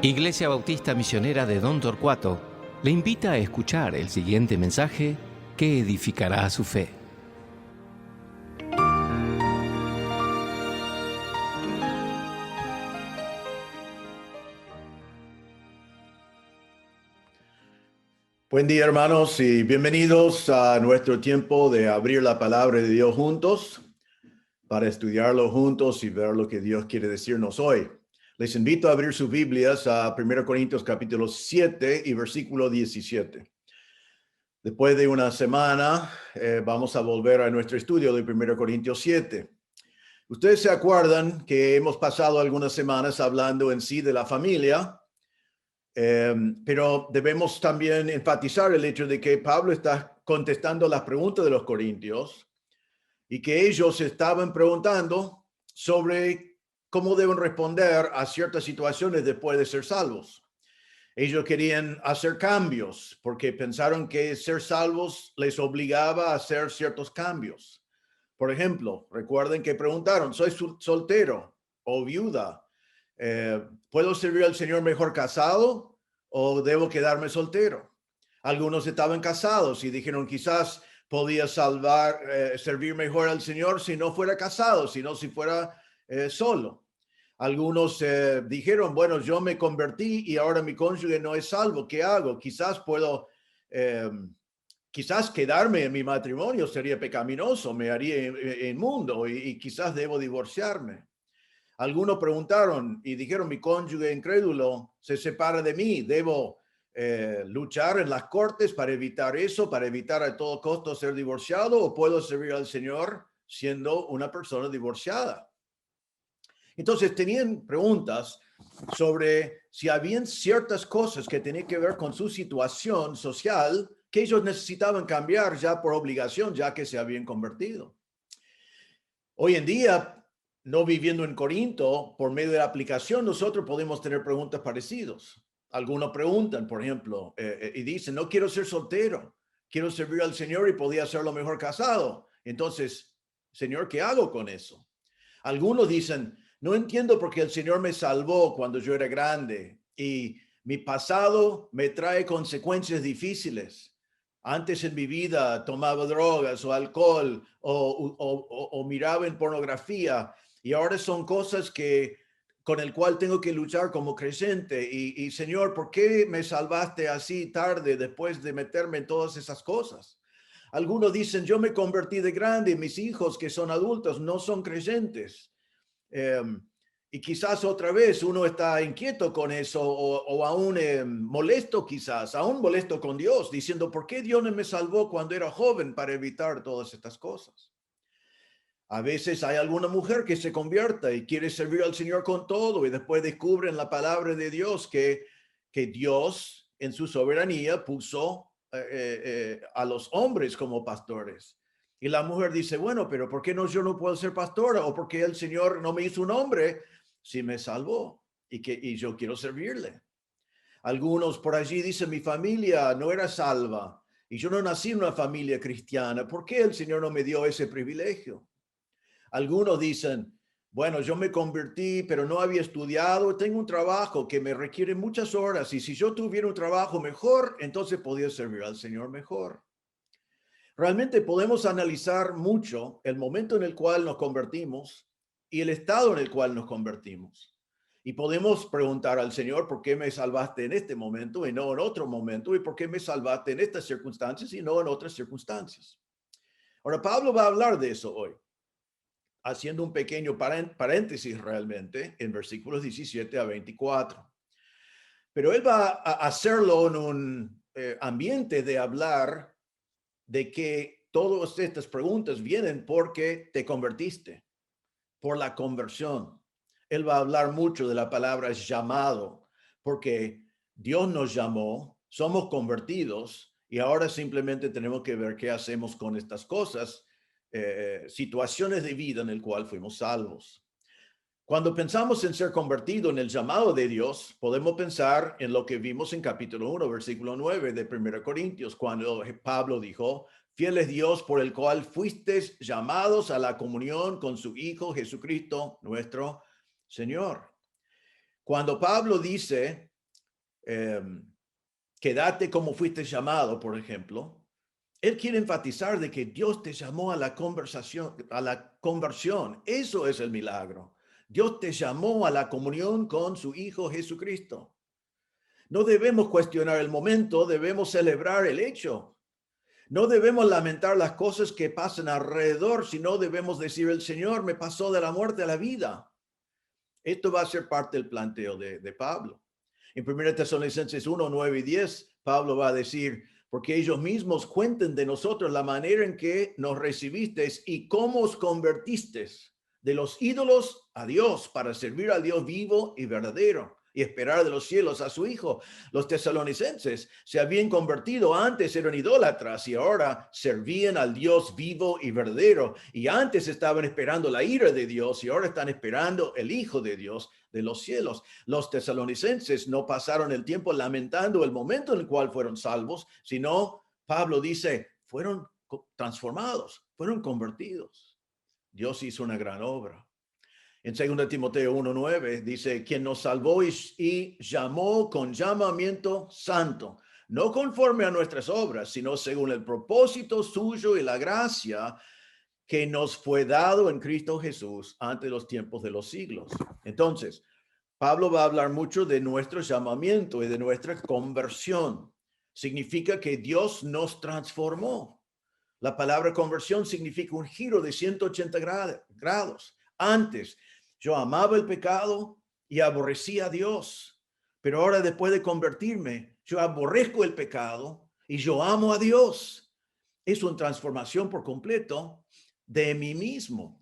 Iglesia Bautista Misionera de Don Torcuato le invita a escuchar el siguiente mensaje que edificará su fe. Buen día, hermanos, y bienvenidos a nuestro tiempo de abrir la palabra de Dios juntos, para estudiarlo juntos y ver lo que Dios quiere decirnos hoy. Les invito a abrir sus Biblias a 1 Corintios capítulo 7 y versículo 17. Después de una semana, vamos a volver a nuestro estudio de 1 Corintios 7. Ustedes se acuerdan que hemos pasado algunas semanas hablando en sí de la familia, pero debemos también enfatizar el hecho de que Pablo está contestando las preguntas de los corintios y que ellos estaban preguntando sobre cómo deben responder a ciertas situaciones después de ser salvos. Ellos querían hacer cambios porque pensaron que ser salvos les obligaba a hacer ciertos cambios. Por ejemplo, recuerden que preguntaron, ¿soy soltero o viuda? ¿Puedo servir al Señor mejor casado o debo quedarme soltero? Algunos estaban casados y dijeron, quizás podía servir mejor al Señor si no fuera casado, sino si fuera solo. Algunos dijeron, bueno, yo me convertí y ahora mi cónyuge no es salvo. ¿Qué hago? Quizás quedarme en mi matrimonio sería pecaminoso, me haría inmundo y quizás debo divorciarme. Algunos preguntaron y dijeron, mi cónyuge incrédulo se separa de mí, debo luchar en las cortes para evitar eso, para evitar a todo costo ser divorciado, o puedo servir al Señor siendo una persona divorciada. Entonces tenían preguntas sobre si habían ciertas cosas que tenían que ver con su situación social que ellos necesitaban cambiar ya por obligación, ya que se habían convertido. Hoy en día, no viviendo en Corinto, por medio de la aplicación, nosotros podemos tener preguntas parecidas. Algunos preguntan, por ejemplo, y dicen, no quiero ser soltero, quiero servir al Señor y podía hacerlo mejor casado. Entonces, Señor, ¿qué hago con eso? Algunos dicen, no entiendo por qué el Señor me salvó cuando yo era grande y mi pasado me trae consecuencias difíciles. Antes en mi vida tomaba drogas o alcohol o miraba en pornografía y ahora son cosas con el cual tengo que luchar como creyente. Y Señor, ¿por qué me salvaste así tarde después de meterme en todas esas cosas? Algunos dicen, yo me convertí de grande y mis hijos que son adultos no son creyentes. Y quizás otra vez uno está inquieto con eso o aún molesto quizás, aún molesto con Dios, diciendo, ¿por qué Dios no me salvó cuando era joven para evitar todas estas cosas? A veces hay alguna mujer que se convierta y quiere servir al Señor con todo y después descubre en la palabra de Dios que Dios en su soberanía puso a los hombres como pastores. Y la mujer dice, bueno, pero ¿por qué yo no puedo ser pastora? ¿O por qué el Señor no me hizo un hombre si me salvó y yo quiero servirle? Algunos por allí dicen, mi familia no era salva y yo no nací en una familia cristiana. ¿Por qué el Señor no me dio ese privilegio? Algunos dicen, bueno, yo me convertí, pero no había estudiado, tengo un trabajo que me requiere muchas horas y si yo tuviera un trabajo mejor, entonces podía servir al Señor mejor. Realmente podemos analizar mucho el momento en el cual nos convertimos y el estado en el cual nos convertimos. Y podemos preguntar al Señor, ¿por qué me salvaste en este momento y no en otro momento? ¿Y por qué me salvaste en estas circunstancias y no en otras circunstancias? Ahora, Pablo va a hablar de eso hoy, haciendo un pequeño paréntesis realmente en versículos 17 a 24. Pero él va a hacerlo en un ambiente de hablar de que todas estas preguntas vienen porque te convertiste, por la conversión. Él va a hablar mucho de la palabra llamado, porque Dios nos llamó, somos convertidos y ahora simplemente tenemos que ver qué hacemos con estas cosas, situaciones de vida en el cual fuimos salvos. Cuando pensamos en ser convertido en el llamado de Dios, podemos pensar en lo que vimos en capítulo 1, versículo 9 de 1 Corintios, cuando Pablo dijo, fiel es Dios por el cual fuisteis llamados a la comunión con su Hijo Jesucristo, nuestro Señor. Cuando Pablo dice, quédate como fuiste llamado, por ejemplo, él quiere enfatizar de que Dios te llamó a la conversión. Eso es el milagro. Dios te llamó a la comunión con su Hijo Jesucristo. No debemos cuestionar el momento, debemos celebrar el hecho. No debemos lamentar las cosas que pasan alrededor, sino debemos decir, el Señor me pasó de la muerte a la vida. Esto va a ser parte del planteo de Pablo. En 1 Tesalonicenses 1, 9 y 10, Pablo va a decir, porque ellos mismos cuenten de nosotros la manera en que nos recibisteis y cómo os convertisteis de los ídolos a Dios para servir al Dios vivo y verdadero y esperar de los cielos a su Hijo. Los tesalonicenses se habían convertido, antes eran idólatras y ahora servían al Dios vivo y verdadero. Y antes estaban esperando la ira de Dios y ahora están esperando el Hijo de Dios de los cielos. Los tesalonicenses no pasaron el tiempo lamentando el momento en el cual fueron salvos, sino Pablo dice, fueron transformados, fueron convertidos. Dios hizo una gran obra. En 2 Timoteo 1:9 dice, quien nos salvó y llamó con llamamiento santo, no conforme a nuestras obras, sino según el propósito suyo y la gracia que nos fue dado en Cristo Jesús antes de los tiempos de los siglos. Entonces, Pablo va a hablar mucho de nuestro llamamiento y de nuestra conversión. Significa que Dios nos transformó. La palabra conversión significa un giro de 180 grados. Antes, yo amaba el pecado y aborrecía a Dios. Pero ahora, después de convertirme, yo aborrezco el pecado y yo amo a Dios. Es una transformación por completo de mí mismo.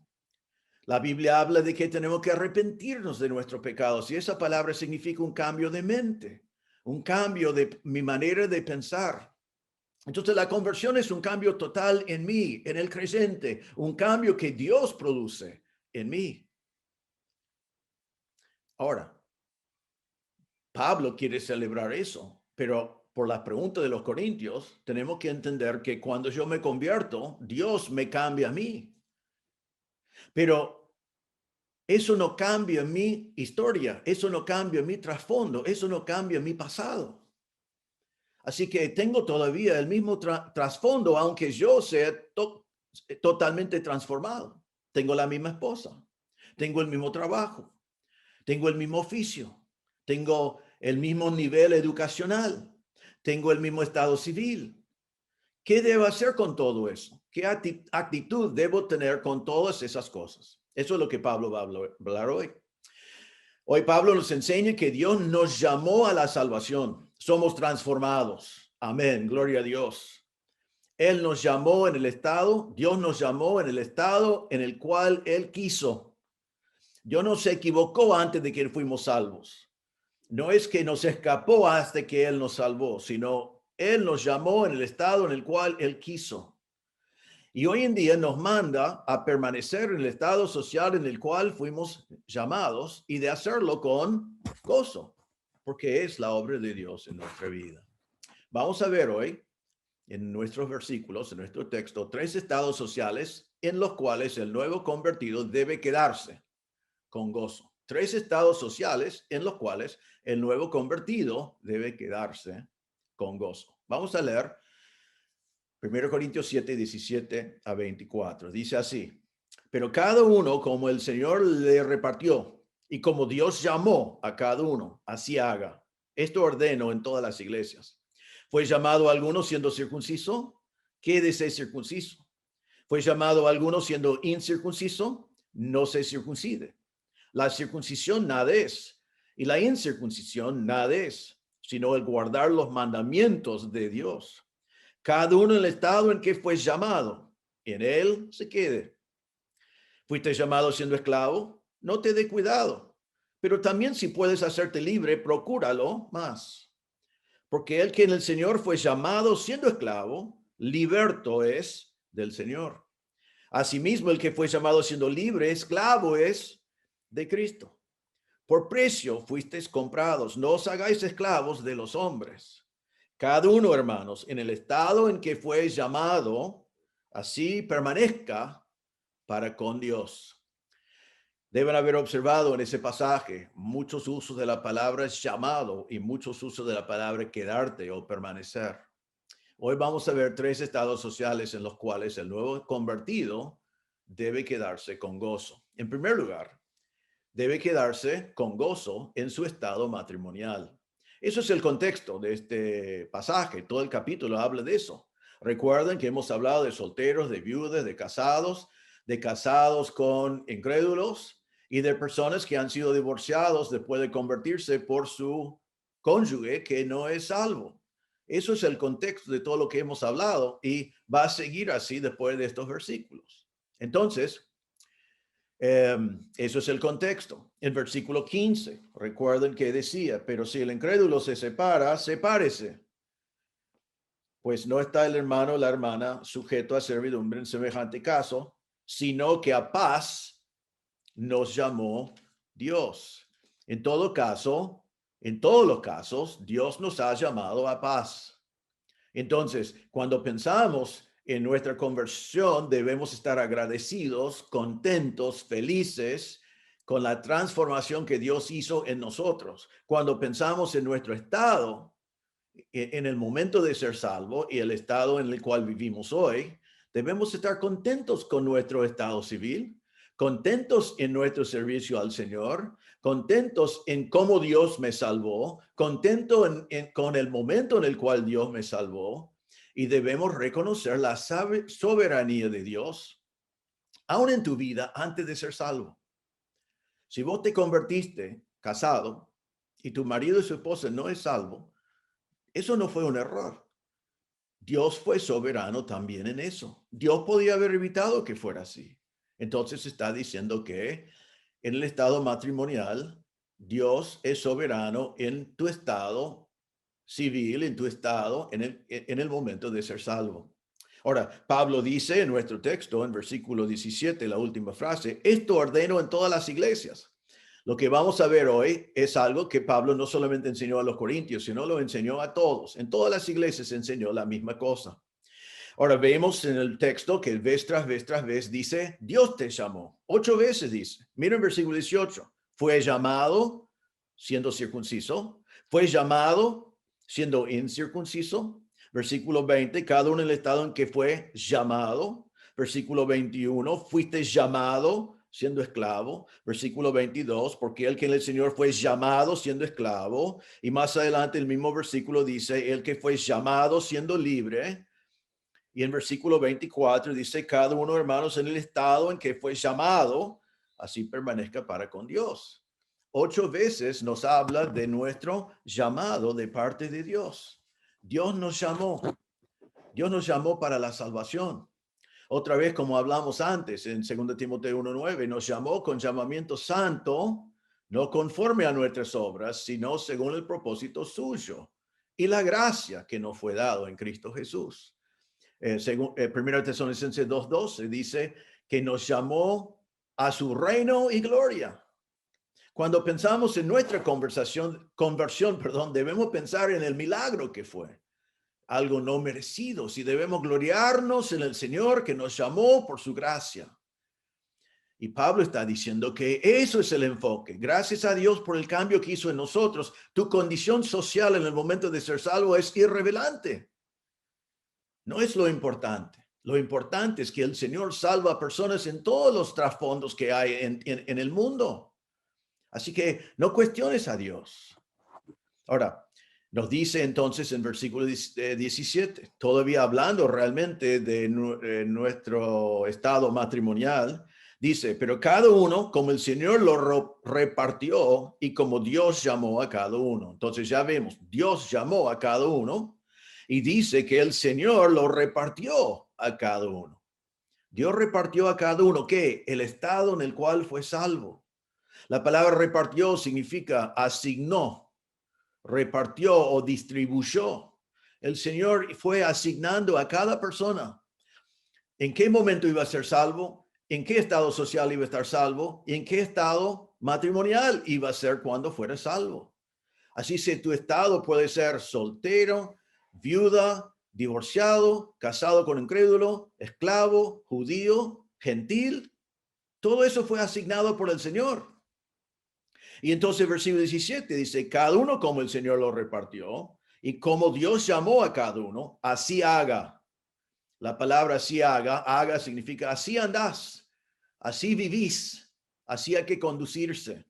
La Biblia habla de que tenemos que arrepentirnos de nuestros pecados y esa palabra significa un cambio de mente, un cambio de mi manera de pensar. Entonces la conversión es un cambio total en mí, en el creyente, un cambio que Dios produce en mí. Ahora, Pablo quiere celebrar eso, pero por la pregunta de los corintios, tenemos que entender que cuando yo me convierto, Dios me cambia a mí. Pero eso no cambia mi historia, eso no cambia mi trasfondo, eso no cambia mi pasado. Así que tengo todavía el mismo trasfondo, aunque yo sea totalmente transformado. Tengo la misma esposa, tengo el mismo trabajo, tengo el mismo oficio, tengo el mismo nivel educacional, tengo el mismo estado civil. ¿Qué debo hacer con todo eso? ¿Qué actitud debo tener con todas esas cosas? Eso es lo que Pablo va a hablar hoy. Hoy Pablo nos enseña que Dios nos llamó a la salvación. Somos transformados. Amén. Gloria a Dios. Él nos llamó en el estado, Dios nos llamó en el estado en el cual Él quiso. Dios no se equivocó antes de que fuimos salvos. No es que nos escapó hasta que Él nos salvó, sino Él nos llamó en el estado en el cual Él quiso. Y hoy en día nos manda a permanecer en el estado social en el cual fuimos llamados y de hacerlo con gozo, porque es la obra de Dios en nuestra vida. Vamos a ver hoy en nuestros versículos, en nuestro texto, 3 estados sociales en los cuales el nuevo convertido debe quedarse con gozo. 3 estados sociales en los cuales el nuevo convertido debe quedarse con gozo. Vamos a leer 1 Corintios 7, 17 a 24. Dice así, pero cada uno como el Señor le repartió y como Dios llamó a cada uno, así haga. Esto ordeno en todas las iglesias. ¿Fue llamado a alguno siendo circunciso? Quédese circunciso. ¿Fue llamado a alguno siendo incircunciso? No se circuncide. La circuncisión nada es y la incircuncisión nada es, sino el guardar los mandamientos de Dios. Cada uno en el estado en que fue llamado, en él se quede. ¿Fuiste llamado siendo esclavo? No te dé cuidado. Pero también si puedes hacerte libre, procúralo más. Porque el que en el Señor fue llamado siendo esclavo, liberto es del Señor. Asimismo, el que fue llamado siendo libre, esclavo es de Cristo. Por precio fuisteis comprados. No os hagáis esclavos de los hombres. Cada uno, hermanos, en el estado en que fue llamado, así permanezca para con Dios. Deben haber observado en ese pasaje muchos usos de la palabra llamado y muchos usos de la palabra quedarte o permanecer. Hoy vamos a ver tres estados sociales en los cuales el nuevo convertido debe quedarse con gozo. En primer lugar, debe quedarse con gozo en su estado matrimonial. Eso es el contexto de este pasaje. Todo el capítulo habla de eso. Recuerden que hemos hablado de solteros, de viudas, de casados con incrédulos y de personas que han sido divorciados después de convertirse por su cónyuge que no es salvo. Eso es el contexto de todo lo que hemos hablado y va a seguir así después de estos versículos. Entonces, eso es el contexto. En versículo 15, recuerden que decía, pero si el incrédulo se separa, sepárese, pues no está el hermano o la hermana sujeto a servidumbre en semejante caso, sino que a paz nos llamó Dios. En todo caso, en todos los casos, Dios nos ha llamado a paz. Entonces, cuando pensamos en nuestra conversión, debemos estar agradecidos, contentos, felices con la transformación que Dios hizo en nosotros. Cuando pensamos en nuestro estado, en el momento de ser salvo y el estado en el cual vivimos hoy, debemos estar contentos con nuestro estado civil, contentos en nuestro servicio al Señor, contentos en cómo Dios me salvó, con el momento en el cual Dios me salvó, y debemos reconocer la soberanía de Dios, aún en tu vida antes de ser salvo. Si vos te convertiste casado y tu marido y su esposa no es salvo, eso no fue un error. Dios fue soberano también en eso. Dios podía haber evitado que fuera así. Entonces está diciendo que en el estado matrimonial, Dios es soberano en tu estado civil, en tu estado, en el momento de ser salvo. Ahora, Pablo dice en nuestro texto, en versículo 17, la última frase, esto ordeno en todas las iglesias. Lo que vamos a ver hoy es algo que Pablo no solamente enseñó a los corintios, sino lo enseñó a todos. En todas las iglesias enseñó la misma cosa. Ahora vemos en el texto que vez tras vez dice, Dios te llamó. 8 veces dice. Miren versículo 18. Fue llamado siendo circunciso. Fue llamado siendo incircunciso. Versículo 20, cada uno en el estado en que fue llamado. Versículo 21, fuiste llamado siendo esclavo. Versículo 22, porque el que el Señor fue llamado siendo esclavo. Y más adelante el mismo versículo dice, el que fue llamado siendo libre. Y en versículo 24 dice, cada uno, hermanos, en el estado en que fue llamado, así permanezca para con Dios. 8 veces nos habla de nuestro llamado de parte de Dios. Dios nos llamó. Dios nos llamó para la salvación. Otra vez, como hablamos antes, en 2 Timoteo 1:9, nos llamó con llamamiento santo, no conforme a nuestras obras, sino según el propósito suyo y la gracia que nos fue dado en Cristo Jesús. Según 1 Tesalonicenses 2:12 dice que nos llamó a su reino y gloria. Cuando pensamos en nuestra conversión, debemos pensar en el milagro que fue algo no merecido, si debemos gloriarnos en el Señor que nos llamó por su gracia. Y Pablo está diciendo que eso es el enfoque. Gracias a Dios por el cambio que hizo en nosotros. Tu condición social en el momento de ser salvo es irrelevante. No es lo importante. Lo importante es que el Señor salva a personas en todos los trasfondos que hay en el mundo. Así que no cuestiones a Dios. Ahora, nos dice entonces en versículo 17, todavía hablando realmente de nuestro estado matrimonial, dice, pero cada uno como el Señor lo repartió y como Dios llamó a cada uno. Entonces ya vemos, Dios llamó a cada uno y dice que el Señor lo repartió a cada uno. Dios repartió a cada uno, ¿qué? El estado en el cual fue salvo. La palabra repartió significa asignó, repartió o distribuyó. El Señor fue asignando a cada persona en qué momento iba a ser salvo, en qué estado social iba a estar salvo y en qué estado matrimonial iba a ser cuando fuera salvo. Así que tu estado puede ser soltero, viuda, divorciado, casado con incrédulo, esclavo, judío, gentil. Todo eso fue asignado por el Señor. Y entonces versículo 17 dice, cada uno como el Señor lo repartió y como Dios llamó a cada uno, así haga. La palabra así haga significa así andás, así vivís, así hay que conducirse.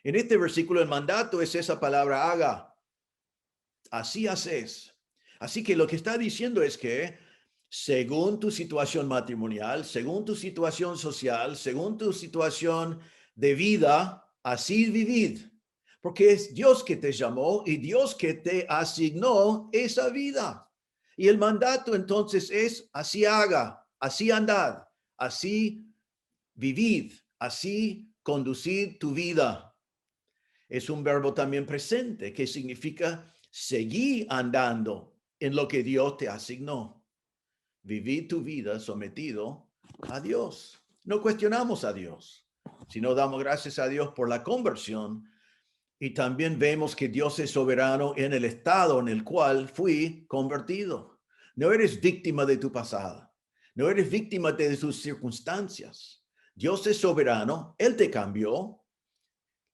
En este versículo el mandato es esa palabra haga, así haces. Así que lo que está diciendo es que según tu situación matrimonial, según tu situación social, según tu situación de vida, así vivid. Porque es Dios que te llamó y Dios que te asignó esa vida. Y el mandato entonces es así haga, así andad, así vivid, así conducid tu vida. Es un verbo también presente que significa seguir andando en lo que Dios te asignó. Vivir tu vida sometido a Dios. No cuestionamos a Dios, sino damos gracias a Dios por la conversión. Y también vemos que Dios es soberano en el estado en el cual fui convertido. No eres víctima de tu pasado. No eres víctima de tus circunstancias. Dios es soberano. Él te cambió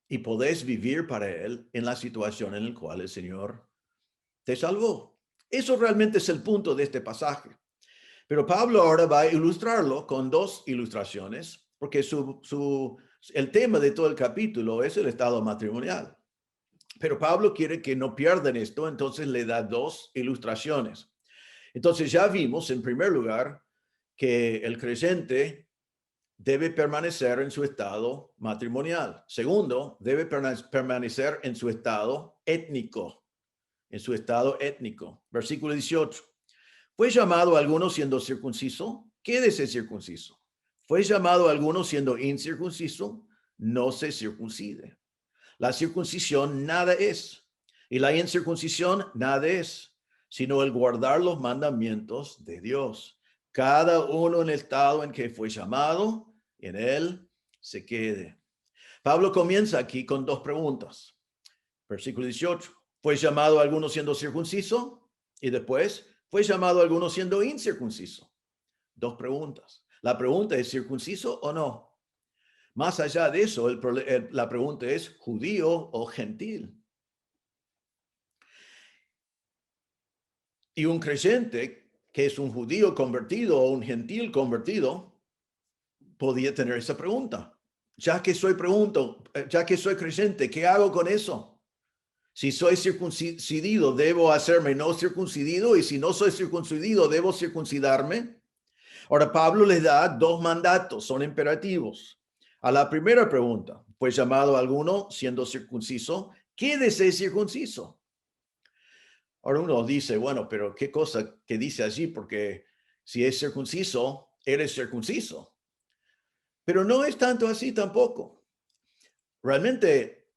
y podés vivir para Él en la situación en la cual el Señor te salvó. Eso realmente es el punto de este pasaje. Pero Pablo ahora va a ilustrarlo con dos ilustraciones, porque el tema de todo el capítulo es el estado matrimonial. Pero Pablo quiere que no pierdan esto, entonces le da dos ilustraciones. Entonces ya vimos, en primer lugar, que el creyente debe permanecer en su estado matrimonial. Segundo, debe permanecer en su estado étnico, Versículo 18. ¿Fue llamado a alguno siendo circunciso? Quédese circunciso. ¿Fue llamado a alguno siendo incircunciso? No se circuncide. La circuncisión nada es, y la incircuncisión nada es, sino el guardar los mandamientos de Dios. Cada uno en el estado en que fue llamado, en él se quede. Pablo comienza aquí con dos preguntas. Versículo 18. ¿Fue llamado a alguno siendo circunciso? Y después, ¿fue llamado a alguno siendo incircunciso? Dos preguntas. La pregunta es, ¿circunciso o no? Más allá de eso, la pregunta es, ¿judío o gentil? Y un creyente que es un judío convertido o un gentil convertido podía tener esa pregunta. Ya que soy creyente, ¿qué hago con eso? Si soy circuncidido, ¿debo hacerme no circuncidido? Y si no soy circuncidido, ¿debo circuncidarme? Ahora, Pablo les da dos mandatos, son imperativos. A la primera pregunta, ¿fue llamado alguno siendo circunciso? Quédese circunciso. Ahora uno dice, bueno, pero ¿qué cosa que dice allí? Porque si es circunciso, eres circunciso. Pero no es tanto así tampoco. Realmente,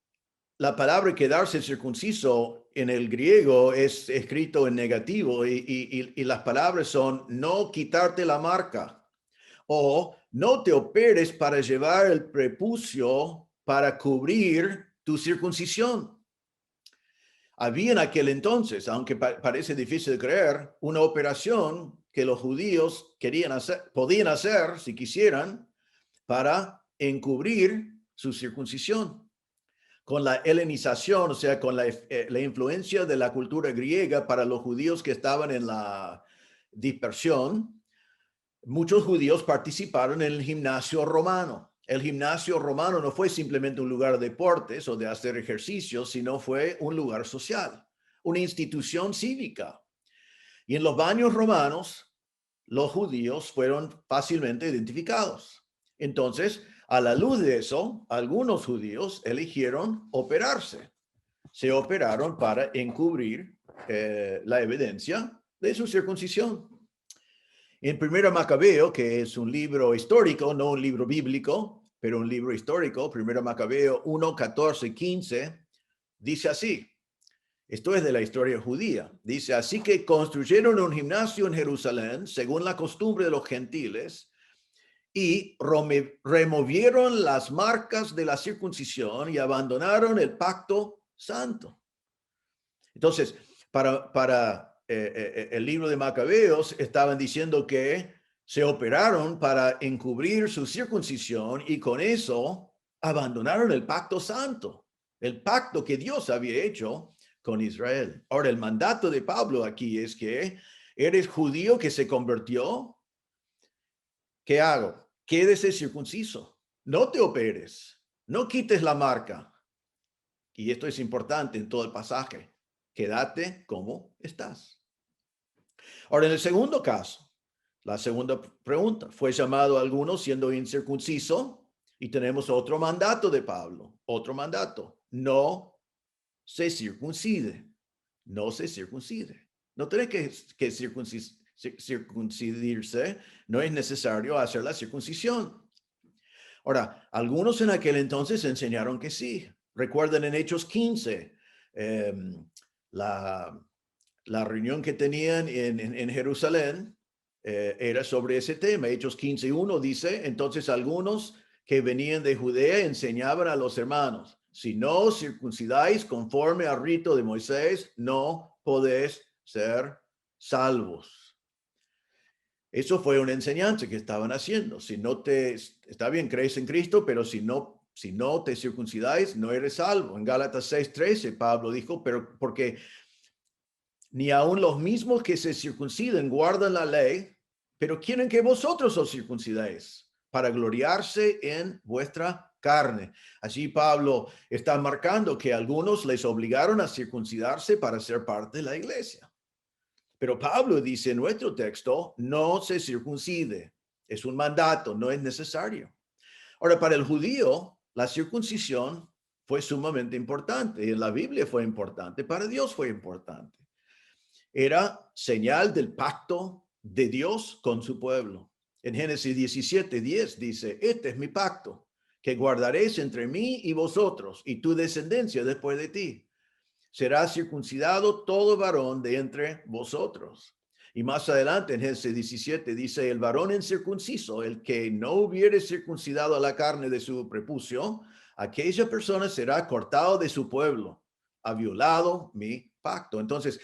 la palabra quedarse circunciso en el griego es escrito en negativo y las palabras son no quitarte la marca o no te operes para llevar el prepucio para cubrir tu circuncisión. Había en aquel entonces, aunque parece difícil de creer, una operación que los judíos podían hacer si quisieran para encubrir su circuncisión. Con la helenización, o sea, con la influencia de la cultura griega para los judíos que estaban en la dispersión, muchos judíos participaron en el gimnasio romano. El gimnasio romano no fue simplemente un lugar de deportes o de hacer ejercicios, sino fue un lugar social, una institución cívica. Y en los baños romanos, los judíos fueron fácilmente identificados. Entonces, a la luz de eso, algunos judíos eligieron operarse. Se operaron para encubrir la evidencia de su circuncisión. En Primera Macabeo, que es un libro histórico, no un libro bíblico, pero un libro histórico, Primera Macabeo 1, 14, 15, dice así. Esto es de la historia judía. Dice, así que construyeron un gimnasio en Jerusalén, según la costumbre de los gentiles, y removieron las marcas de la circuncisión y abandonaron el pacto santo. Entonces, para el libro de Macabeos estaban diciendo que Se operaron para encubrir su circuncisión y con eso abandonaron el pacto santo, el pacto que Dios había hecho con Israel. Ahora, el mandato de Pablo aquí es que eres judío que se convirtió. ¿Qué hago? Quédese circunciso. No te operes. No quites la marca. Y esto es importante en todo el pasaje. Quédate como estás. Ahora, en el segundo caso, la segunda pregunta, fue llamado a algunos siendo incircunciso y tenemos otro mandato de Pablo, otro mandato. No se circuncide. No se circuncide. No tiene que circuncidirse, no es necesario hacer la circuncisión. Ahora, algunos en aquel entonces enseñaron que sí. Recuerden en Hechos 15, eh, la, la reunión que tenían en Jerusalén era sobre ese tema. Hechos 15:1 dice, entonces algunos que venían de Judea enseñaban a los hermanos, si no circuncidáis conforme al rito de Moisés, no podéis ser salvos. Eso fue una enseñanza que estaban haciendo. Si no está bien, crees en Cristo, pero si no te circuncidáis, no eres salvo. En Gálatas 6:13, Pablo dijo, pero porque ni aun los mismos que se circunciden guardan la ley, pero quieren que vosotros os circuncidáis para gloriarse en vuestra carne. Así Pablo está marcando que algunos les obligaron a circuncidarse para ser parte de la iglesia. Pero Pablo dice en nuestro texto, no se circuncide. Es un mandato, no es necesario. Ahora, para el judío, la circuncisión fue sumamente importante. Y en la Biblia fue importante, para Dios fue importante. Era señal del pacto de Dios con su pueblo. En Génesis 17:10 dice, este es mi pacto, que guardaréis entre mí y vosotros y tu descendencia después de ti. Será circuncidado todo varón de entre vosotros. Y más adelante en Génesis 17 dice, el varón incircunciso, el que no hubiere circuncidado a la carne de su prepucio, aquella persona será cortado de su pueblo, ha violado mi pacto. Entonces,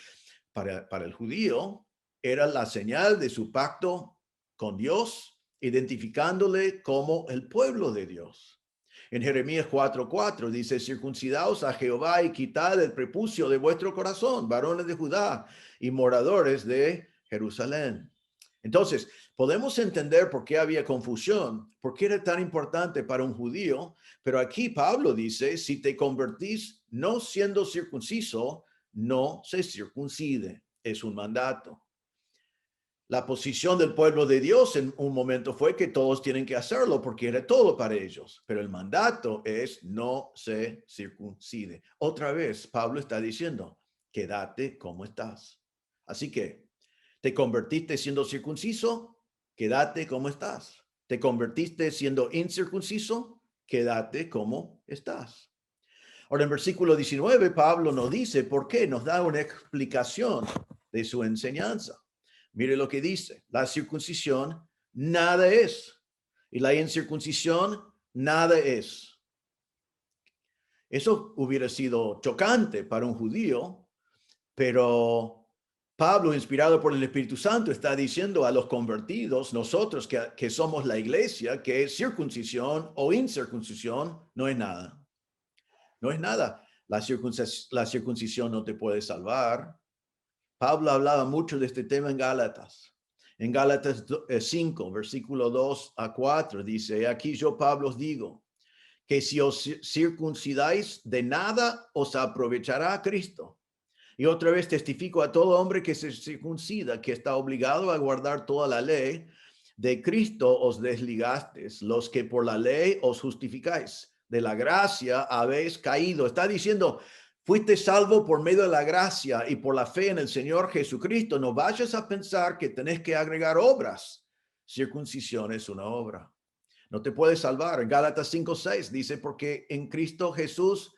para el judío era la señal de su pacto con Dios, identificándole como el pueblo de Dios. En Jeremías 4:4 dice, circuncidaos a Jehová y quitad el prepucio de vuestro corazón, varones de Judá y moradores de Jerusalén. Entonces, podemos entender por qué había confusión, por qué era tan importante para un judío, pero aquí Pablo dice, si te convertís no siendo circunciso, no se circuncide. Es un mandato. La posición del pueblo de Dios en un momento fue que todos tienen que hacerlo porque era todo para ellos. Pero el mandato es no se circuncide. Otra vez, Pablo está diciendo, quédate como estás. Así que, ¿te convertiste siendo circunciso? Quédate como estás. ¿Te convertiste siendo incircunciso? Quédate como estás. Ahora, en versículo 19, Pablo nos dice por qué, nos da una explicación de su enseñanza. Mire lo que dice, la circuncisión nada es y la incircuncisión nada es. Eso hubiera sido chocante para un judío, pero Pablo, inspirado por el Espíritu Santo, está diciendo a los convertidos, nosotros que somos la iglesia, que circuncisión o incircuncisión no es nada. No es nada. La circuncisión no te puede salvar. Pablo hablaba mucho de este tema en Gálatas. En Gálatas 5, versículo 2-4, dice, aquí yo, Pablo, os digo, que si os circuncidáis, de nada os aprovechará Cristo. Y otra vez testifico a todo hombre que se circuncida, que está obligado a guardar toda la ley. De Cristo os desligasteis, los que por la ley os justificáis. De la gracia habéis caído. Está diciendo, fuiste salvo por medio de la gracia y por la fe en el Señor Jesucristo. No vayas a pensar que tenés que agregar obras. Circuncisión es una obra. No te puedes salvar. En Gálatas 5:6 dice, porque en Cristo Jesús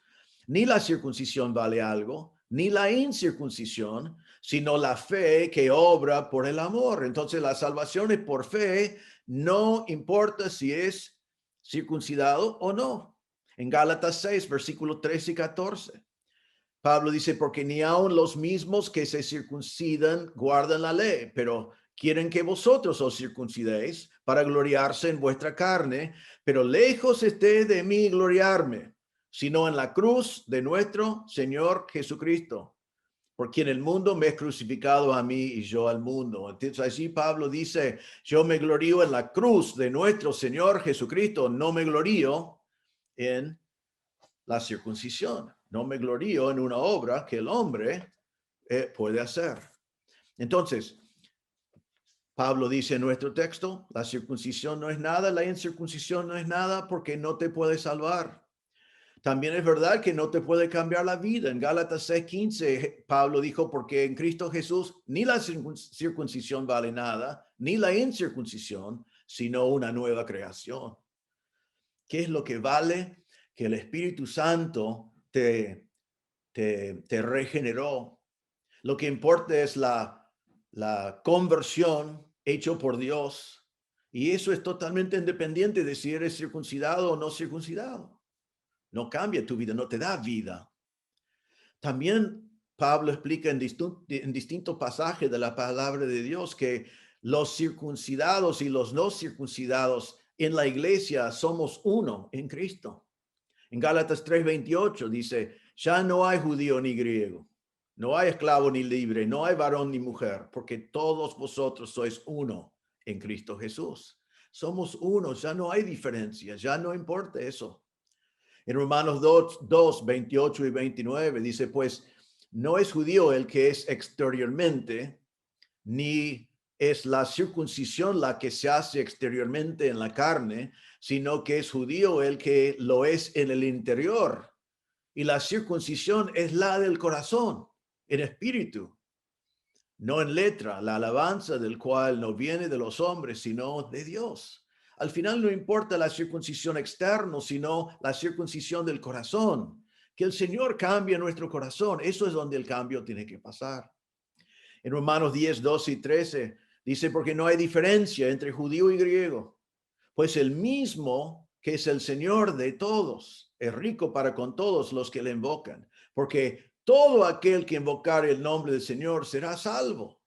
ni la circuncisión vale algo, ni la incircuncisión, sino la fe que obra por el amor. Entonces la salvación es por fe, no importa si es circuncidado o no. En Gálatas 6, versículos 13 y 14. Pablo dice, porque ni aun los mismos que se circuncidan guardan la ley, pero quieren que vosotros os circuncidéis para gloriarse en vuestra carne, pero lejos esté de mí gloriarme, sino en la cruz de nuestro Señor Jesucristo, por quien el mundo me es crucificado a mí y yo al mundo. Entonces allí Pablo dice, yo me glorío en la cruz de nuestro Señor Jesucristo, no me glorío en la circuncisión, no me glorío en una obra que el hombre puede hacer. Entonces, Pablo dice en nuestro texto, la circuncisión no es nada, la incircuncisión no es nada porque no te puede salvar. También es verdad que no te puede cambiar la vida. En Gálatas 6:15, Pablo dijo, porque en Cristo Jesús ni la circuncisión vale nada, ni la incircuncisión, sino una nueva creación. ¿Qué es lo que vale? Que el Espíritu Santo te regeneró. Lo que importa es la conversión hecho por Dios. Y eso es totalmente independiente de si eres circuncidado o no circuncidado. No cambia tu vida, no te da vida. También Pablo explica en distintos pasajes de la palabra de Dios que los circuncidados y los no circuncidados en la iglesia somos uno en Cristo. En Gálatas 3:28 dice, ya no hay judío ni griego, no hay esclavo ni libre, no hay varón ni mujer, porque todos vosotros sois uno en Cristo Jesús. Somos uno, ya no hay diferencia, ya no importa eso. En Romanos 2, 28 y 29 dice, pues no es judío el que es exteriormente, ni es la circuncisión la que se hace exteriormente en la carne, sino que es judío el que lo es en el interior. Y la circuncisión es la del corazón, en espíritu, no en letra, la alabanza del cual no viene de los hombres, sino de Dios. Al final no importa la circuncisión externa, sino la circuncisión del corazón. Que el Señor cambie nuestro corazón. Eso es donde el cambio tiene que pasar. En Romanos 10, 12 y 13 dice, porque no hay diferencia entre judío y griego, pues el mismo que es el Señor de todos es rico para con todos los que le invocan, porque todo aquel que invocare el nombre del Señor será salvo.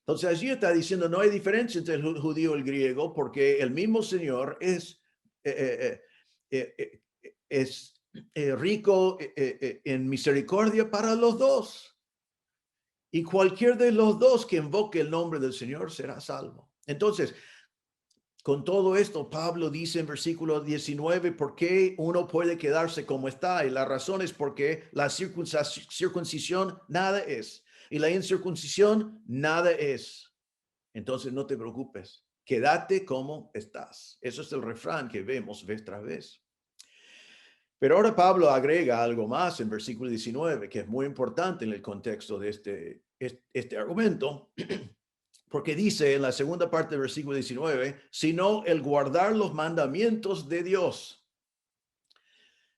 Entonces allí está diciendo, no hay diferencia entre el judío y el griego, porque el mismo Señor es rico en misericordia para los dos. Y cualquier de los dos que invoque el nombre del Señor será salvo. Entonces, con todo esto, Pablo dice en versículo 19, ¿por qué uno puede quedarse como está? Y la razón es porque la circuncisión nada es. Y la incircuncisión nada es. Entonces no te preocupes, quédate como estás. Eso es el refrán que vemos vez tras vez. Pero ahora Pablo agrega algo más en versículo 19, que es muy importante en el contexto de este argumento, porque dice en la segunda parte del versículo 19, sino el guardar los mandamientos de Dios.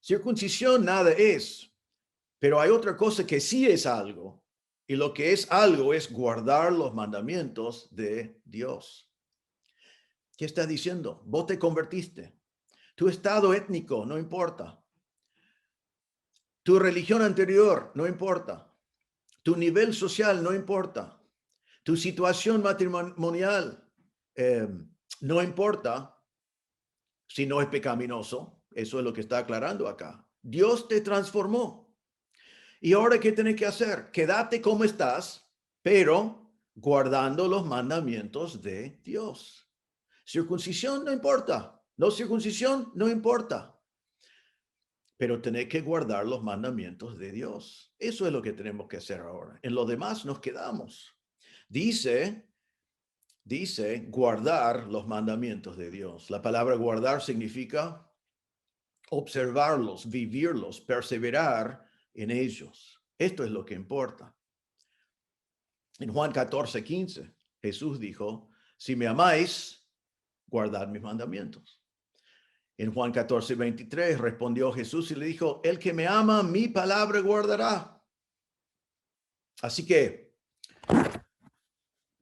Circuncisión nada es, pero hay otra cosa que sí es algo. Y lo que es algo es guardar los mandamientos de Dios. ¿Qué está diciendo? Vos te convertiste. Tu estado étnico no importa. Tu religión anterior no importa. Tu nivel social no importa. Tu situación matrimonial no importa si no es pecaminoso. Eso es lo que está aclarando acá. Dios te transformó. ¿Y ahora qué tienes que hacer? Quédate como estás, pero guardando los mandamientos de Dios. Circuncisión no importa. No circuncisión no importa. Pero tenés que guardar los mandamientos de Dios. Eso es lo que tenemos que hacer ahora. En lo demás nos quedamos. Dice guardar los mandamientos de Dios. La palabra guardar significa observarlos, vivirlos, perseverar en ellos. Esto es lo que importa. En Juan 14:15, Jesús dijo, si me amáis, guardad mis mandamientos. En Juan 14:23 respondió Jesús y le dijo, el que me ama, mi palabra guardará. Así que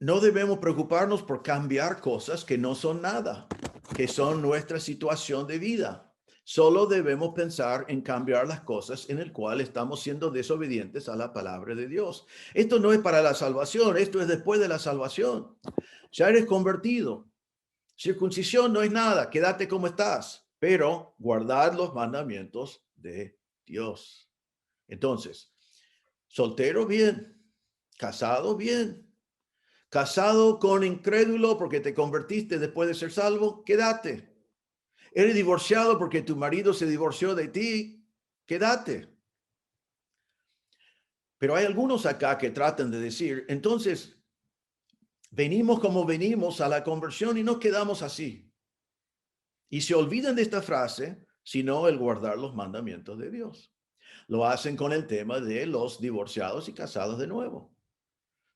no debemos preocuparnos por cambiar cosas que no son nada, que son nuestra situación de vida. Solo debemos pensar en cambiar las cosas en el cual estamos siendo desobedientes a la palabra de Dios. Esto no es para la salvación, esto es después de la salvación. Ya eres convertido. Circuncisión no es nada, quédate como estás, pero guardar los mandamientos de Dios. Entonces, soltero bien, casado bien, casado con incrédulo porque te convertiste después de ser salvo, quédate. Eres divorciado porque tu marido se divorció de ti, quédate. Pero hay algunos acá que tratan de decir, entonces, venimos como venimos a la conversión y nos quedamos así. Y se olvidan de esta frase, sino el guardar los mandamientos de Dios. Lo hacen con el tema de los divorciados y casados de nuevo.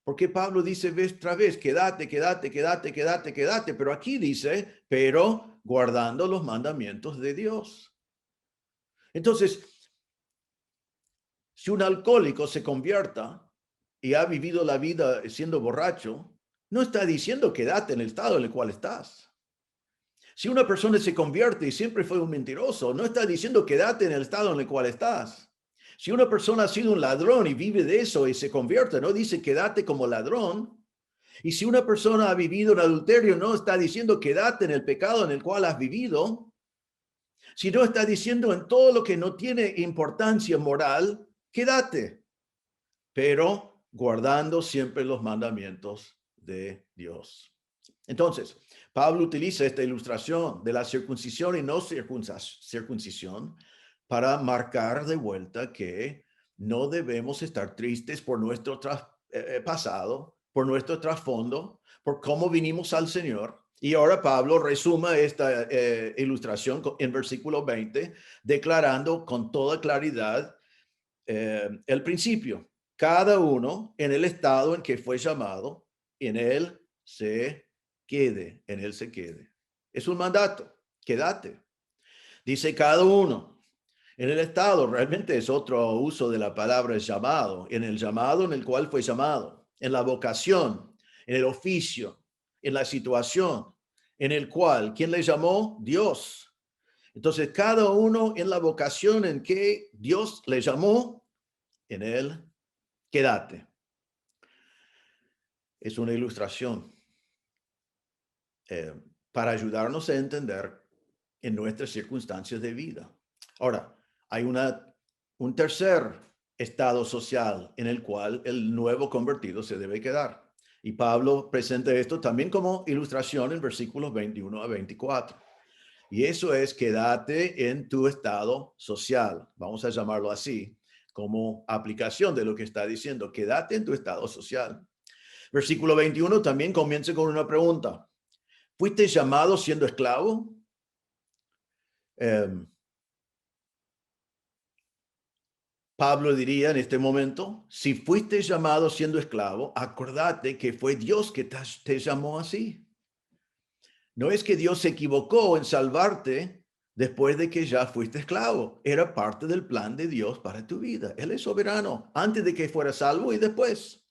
Porque Pablo dice vez tras vez, quédate, quédate, quédate, quédate, quédate. Pero aquí dice, pero guardando los mandamientos de Dios. Entonces, si un alcohólico se convierta y ha vivido la vida siendo borracho, no está diciendo quédate en el estado en el cual estás. Si una persona se convierte y siempre fue un mentiroso, no está diciendo quédate en el estado en el cual estás. Si una persona ha sido un ladrón y vive de eso y se convierte, no dice quédate como ladrón. Y si una persona ha vivido en adulterio, no está diciendo quédate en el pecado en el cual has vivido, sino está diciendo en todo lo que no tiene importancia moral, quédate, pero guardando siempre los mandamientos de Dios. Entonces, Pablo utiliza esta ilustración de la circuncisión y no circuncisión para marcar de vuelta que no debemos estar tristes por nuestro pasado, por nuestro trasfondo, por cómo vinimos al Señor. Y ahora Pablo resuma esta ilustración en versículo 20, declarando con toda claridad el principio. Cada uno en el estado en que fue llamado, en él se quede, en él se quede. Es un mandato, quédate. Dice cada uno. En el estado realmente es otro uso de la palabra llamado, en el llamado en el cual fue llamado, en la vocación, en el oficio, en la situación en el cual, ¿quién le llamó? Dios. Entonces, cada uno en la vocación en que Dios le llamó, en él, quédate. Es una ilustración para ayudarnos a entender en nuestras circunstancias de vida. Ahora, hay un tercer estado social en el cual el nuevo convertido se debe quedar. Y Pablo presenta esto también como ilustración en versículos 21 a 24. Y eso es quédate en tu estado social. Vamos a llamarlo así, como aplicación de lo que está diciendo. Quédate en tu estado social. Versículo 21 también comienza con una pregunta. ¿Fuiste llamado siendo esclavo? Pablo diría en este momento, si fuiste llamado siendo esclavo, acordate que fue Dios que te llamó así. No es que Dios se equivocó en salvarte después de que ya fuiste esclavo. Era parte del plan de Dios para tu vida. Él es soberano antes de que fuera salvo y después.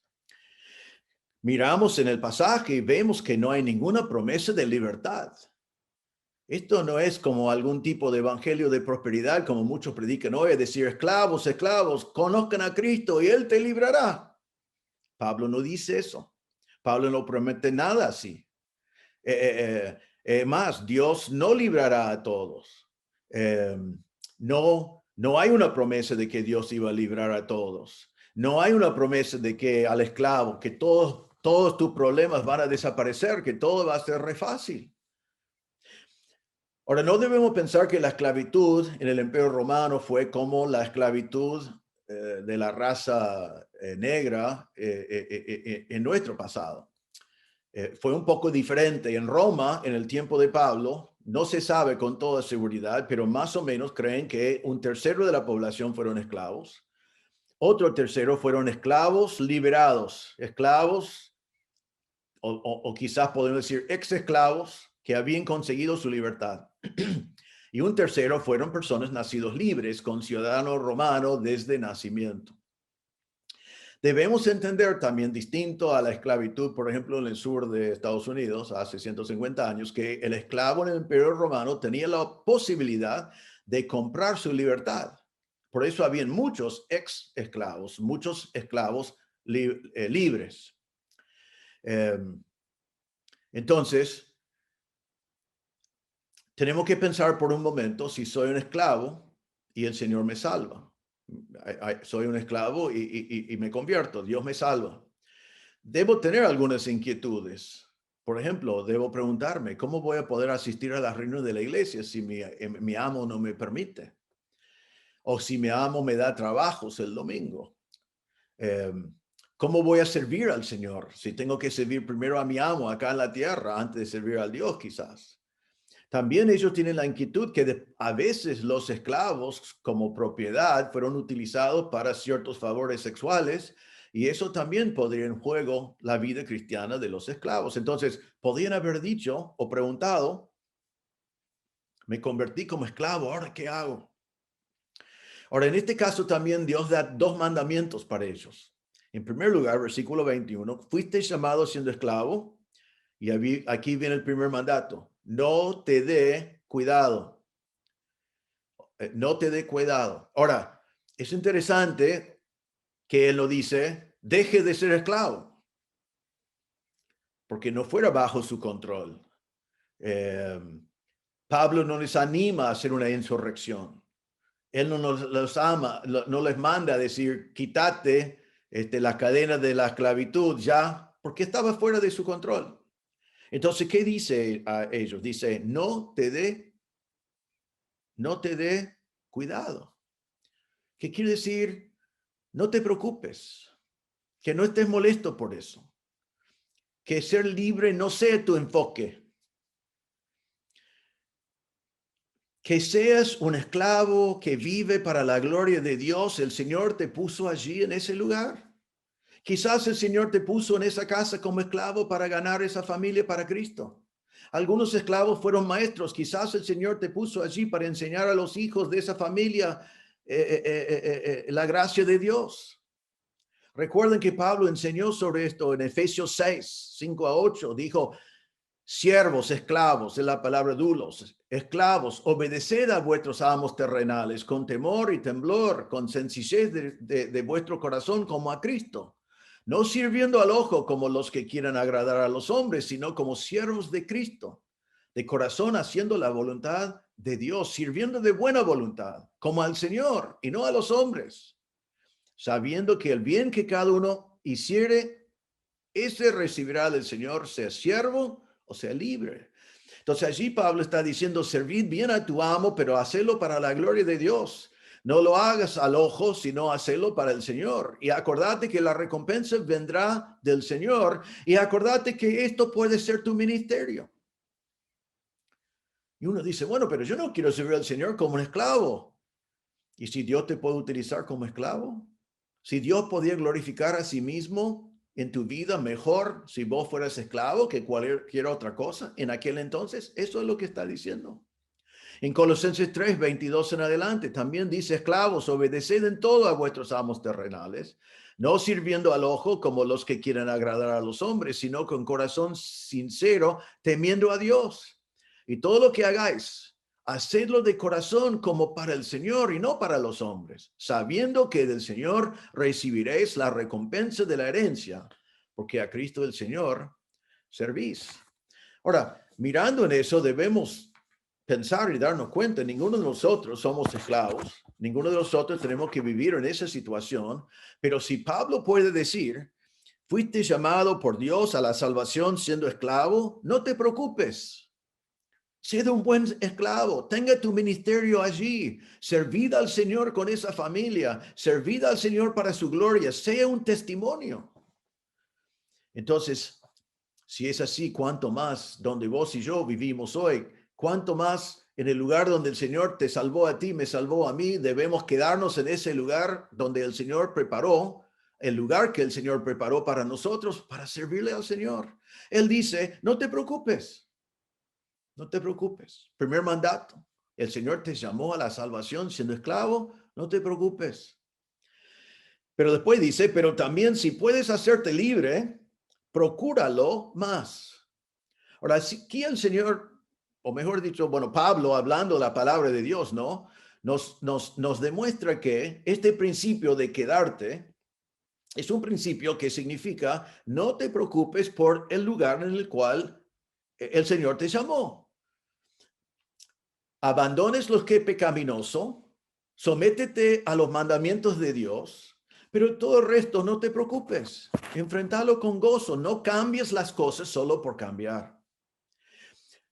Miramos en el pasaje y vemos que no hay ninguna promesa de libertad. Esto no es como algún tipo de evangelio de prosperidad, como muchos predican hoy, es decir, esclavos, esclavos, conozcan a Cristo y Él te librará. Pablo no dice eso. Pablo no promete nada así. Más, Dios no librará a todos. No hay una promesa de que Dios iba a librar a todos. No hay una promesa de que al esclavo, que todos tus problemas van a desaparecer, que todo va a ser re fácil. Ahora, no debemos pensar que la esclavitud en el Imperio Romano fue como la esclavitud de la raza negra en nuestro pasado. Fue un poco diferente. En Roma, en el tiempo de Pablo, no se sabe con toda seguridad, pero más o menos creen que un tercero de la población fueron esclavos. Otro tercero fueron esclavos liberados, esclavos o quizás podemos decir ex esclavos que habían conseguido su libertad. Y un tercero fueron personas nacidos libres con ciudadano romano desde nacimiento. Debemos entender también, distinto a la esclavitud, por ejemplo, en el sur de Estados Unidos, hace 150 años, que el esclavo en el Imperio Romano tenía la posibilidad de comprar su libertad. Por eso habían muchos ex esclavos, muchos esclavos libres. Entonces, tenemos que pensar por un momento si soy un esclavo y el Señor me salva. Soy un esclavo y me convierto, Dios me salva. Debo tener algunas inquietudes. Por ejemplo, debo preguntarme, ¿cómo voy a poder asistir a las reuniones de la iglesia si mi amo no me permite? O si mi amo me da trabajos el domingo. ¿Cómo voy a servir al Señor si tengo que servir primero a mi amo acá en la tierra antes de servir al Dios quizás? También ellos tienen la inquietud que a veces los esclavos como propiedad fueron utilizados para ciertos favores sexuales y eso también podría en juego la vida cristiana de los esclavos. Entonces, podrían haber dicho o preguntado, me convertí como esclavo, ¿ahora qué hago? Ahora, en este caso también Dios da dos mandamientos para ellos. En primer lugar, versículo 21, fuiste llamado siendo esclavo y aquí viene el primer mandato. No te dé cuidado. No te dé cuidado. Ahora, es interesante que él lo dice, deje de ser esclavo, porque no fuera bajo su control. Pablo no les anima a hacer una insurrección. Él no los ama, no les manda a decir, quítate la cadena de la esclavitud ya, porque estaba fuera de su control. Entonces, ¿qué dice a ellos? Dice, no te dé cuidado. ¿Qué quiere decir? No te preocupes, que no estés molesto por eso, que ser libre no sea tu enfoque, que seas un esclavo que vive para la gloria de Dios. El Señor te puso allí en ese lugar. Quizás el Señor te puso en esa casa como esclavo para ganar esa familia para Cristo. Algunos esclavos fueron maestros. Quizás el Señor te puso allí para enseñar a los hijos de esa familia la gracia de Dios. Recuerden que Pablo enseñó sobre esto en Efesios 6, 5 a 8. Dijo, siervos, esclavos, es la palabra dulos, esclavos, obedeced a vuestros amos terrenales con temor y temblor, con sencillez de vuestro corazón como a Cristo. No sirviendo al ojo como los que quieran agradar a los hombres, sino como siervos de Cristo, de corazón haciendo la voluntad de Dios, sirviendo de buena voluntad, como al Señor y no a los hombres, sabiendo que el bien que cada uno hiciere, ese recibirá del Señor, sea siervo o sea libre. Entonces allí Pablo está diciendo, servid bien a tu amo, pero hacelo para la gloria de Dios. No lo hagas al ojo, sino hacelo para el Señor. Y acordate que la recompensa vendrá del Señor. Y acordate que esto puede ser tu ministerio. Y uno dice, bueno, pero yo no quiero servir al Señor como un esclavo. ¿Y si Dios te puede utilizar como esclavo? Si Dios podía glorificar a sí mismo en tu vida mejor si vos fueras esclavo que cualquier otra cosa en aquel entonces, eso es lo que está diciendo. En Colosenses 3, 22 en adelante, también dice, esclavos, obedeced en todo a vuestros amos terrenales, no sirviendo al ojo como los que quieren agradar a los hombres, sino con corazón sincero, temiendo a Dios. Y todo lo que hagáis, hacedlo de corazón como para el Señor y no para los hombres, sabiendo que del Señor recibiréis la recompensa de la herencia, porque a Cristo el Señor servís. Ahora, mirando en eso, debemos pensar y darnos cuenta, ninguno de nosotros somos esclavos, ninguno de nosotros tenemos que vivir en esa situación, pero si Pablo puede decir, fuiste llamado por Dios a la salvación siendo esclavo, no te preocupes. Sé un buen esclavo, tenga tu ministerio allí, servid al Señor con esa familia, servid al Señor para su gloria, sea un testimonio. Entonces, si es así, cuánto más donde vos y yo vivimos hoy, cuánto más en el lugar donde el Señor te salvó a ti, me salvó a mí, debemos quedarnos en ese lugar donde el Señor preparó, el lugar que el Señor preparó para nosotros, para servirle al Señor. Él dice, no te preocupes. No te preocupes. Primer mandato. El Señor te llamó a la salvación siendo esclavo. No te preocupes. Pero después dice, pero también si puedes hacerte libre, procúralo más. Ahora, aquí el Señor, o mejor dicho, bueno, Pablo hablando la palabra de Dios, ¿no? nos demuestra que este principio de quedarte es un principio que significa no te preocupes por el lugar en el cual el Señor te llamó. Abandones lo que es pecaminoso, sométete a los mandamientos de Dios, pero todo el resto no te preocupes. Enfrentalo con gozo, no cambies las cosas solo por cambiar.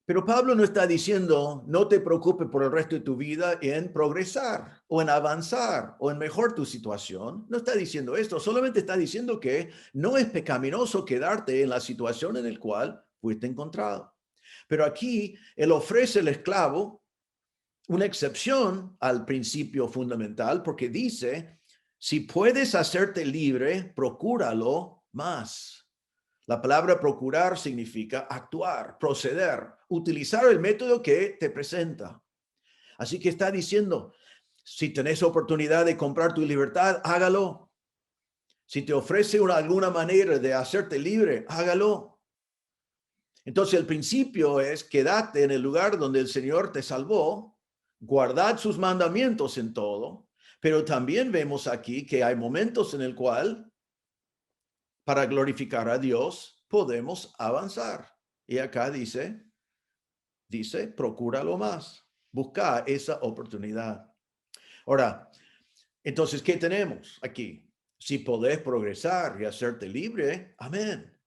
Pero Pablo no está diciendo, no te preocupes por el resto de tu vida en progresar o en avanzar o en mejorar tu situación. No está diciendo esto, solamente está diciendo que no es pecaminoso quedarte en la situación en la cual fuiste encontrado. Pero aquí él ofrece al esclavo una excepción al principio fundamental porque dice, si puedes hacerte libre, procúralo más. La palabra procurar significa actuar, proceder, utilizar el método que te presenta. Así que está diciendo, si tenés oportunidad de comprar tu libertad, hágalo. Si te ofrece alguna manera de hacerte libre, hágalo. Entonces el principio es quédate en el lugar donde el Señor te salvó, guardad sus mandamientos en todo, pero también vemos aquí que hay momentos en el cual para glorificar a Dios, podemos avanzar. Y acá dice, procúralo más, busca esa oportunidad. Ahora, entonces, ¿qué tenemos aquí? Si podés progresar y hacerte libre, amén.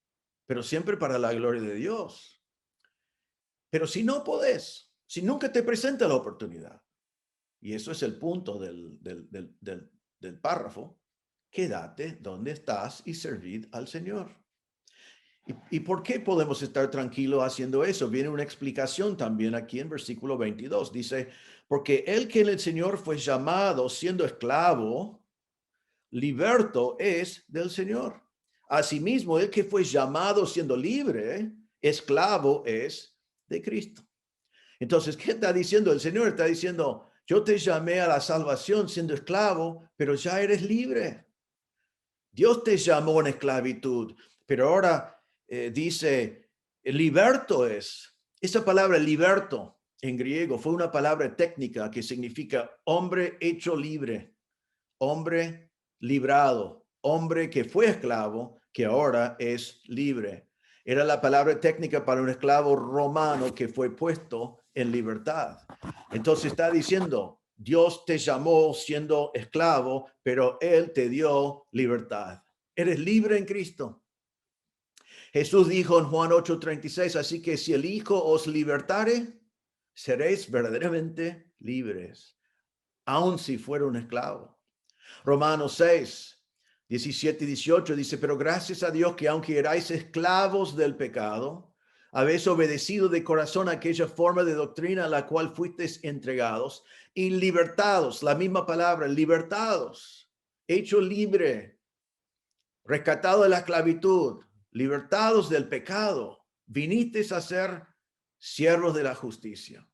Pero siempre para la gloria de Dios. Pero si no podés, si nunca te presenta la oportunidad, y eso es el punto del párrafo, quédate donde estás y servid al Señor. ¿Y por qué podemos estar tranquilos haciendo eso? Viene una explicación también aquí en versículo 22. Dice, porque el que en el Señor fue llamado siendo esclavo, liberto es del Señor. Asimismo, el que fue llamado siendo libre, esclavo es de Cristo. Entonces, ¿qué está diciendo? El Señor está diciendo, yo te llamé a la salvación siendo esclavo, pero ya eres libre. Dios te llamó en esclavitud, pero ahora dice, liberto es. Esa palabra liberto en griego fue una palabra técnica que significa hombre hecho libre, hombre librado, hombre que fue esclavo, que ahora es libre. Era la palabra técnica para un esclavo romano que fue puesto en libertad. Entonces está diciendo, Dios te llamó siendo esclavo, pero Él te dio libertad. Eres libre en Cristo. Jesús dijo en Juan 8:36, así que si el Hijo os libertare, seréis verdaderamente libres, aun si fuera un esclavo. Romanos 6:17 y 18 dice, pero gracias a Dios que aunque erais esclavos del pecado, habéis obedecido de corazón a aquella forma de doctrina a la cual fuisteis entregados y libertados, la misma palabra, libertados, hecho libre, rescatado de la esclavitud, libertados del pecado, vinisteis a ser siervos de la justicia.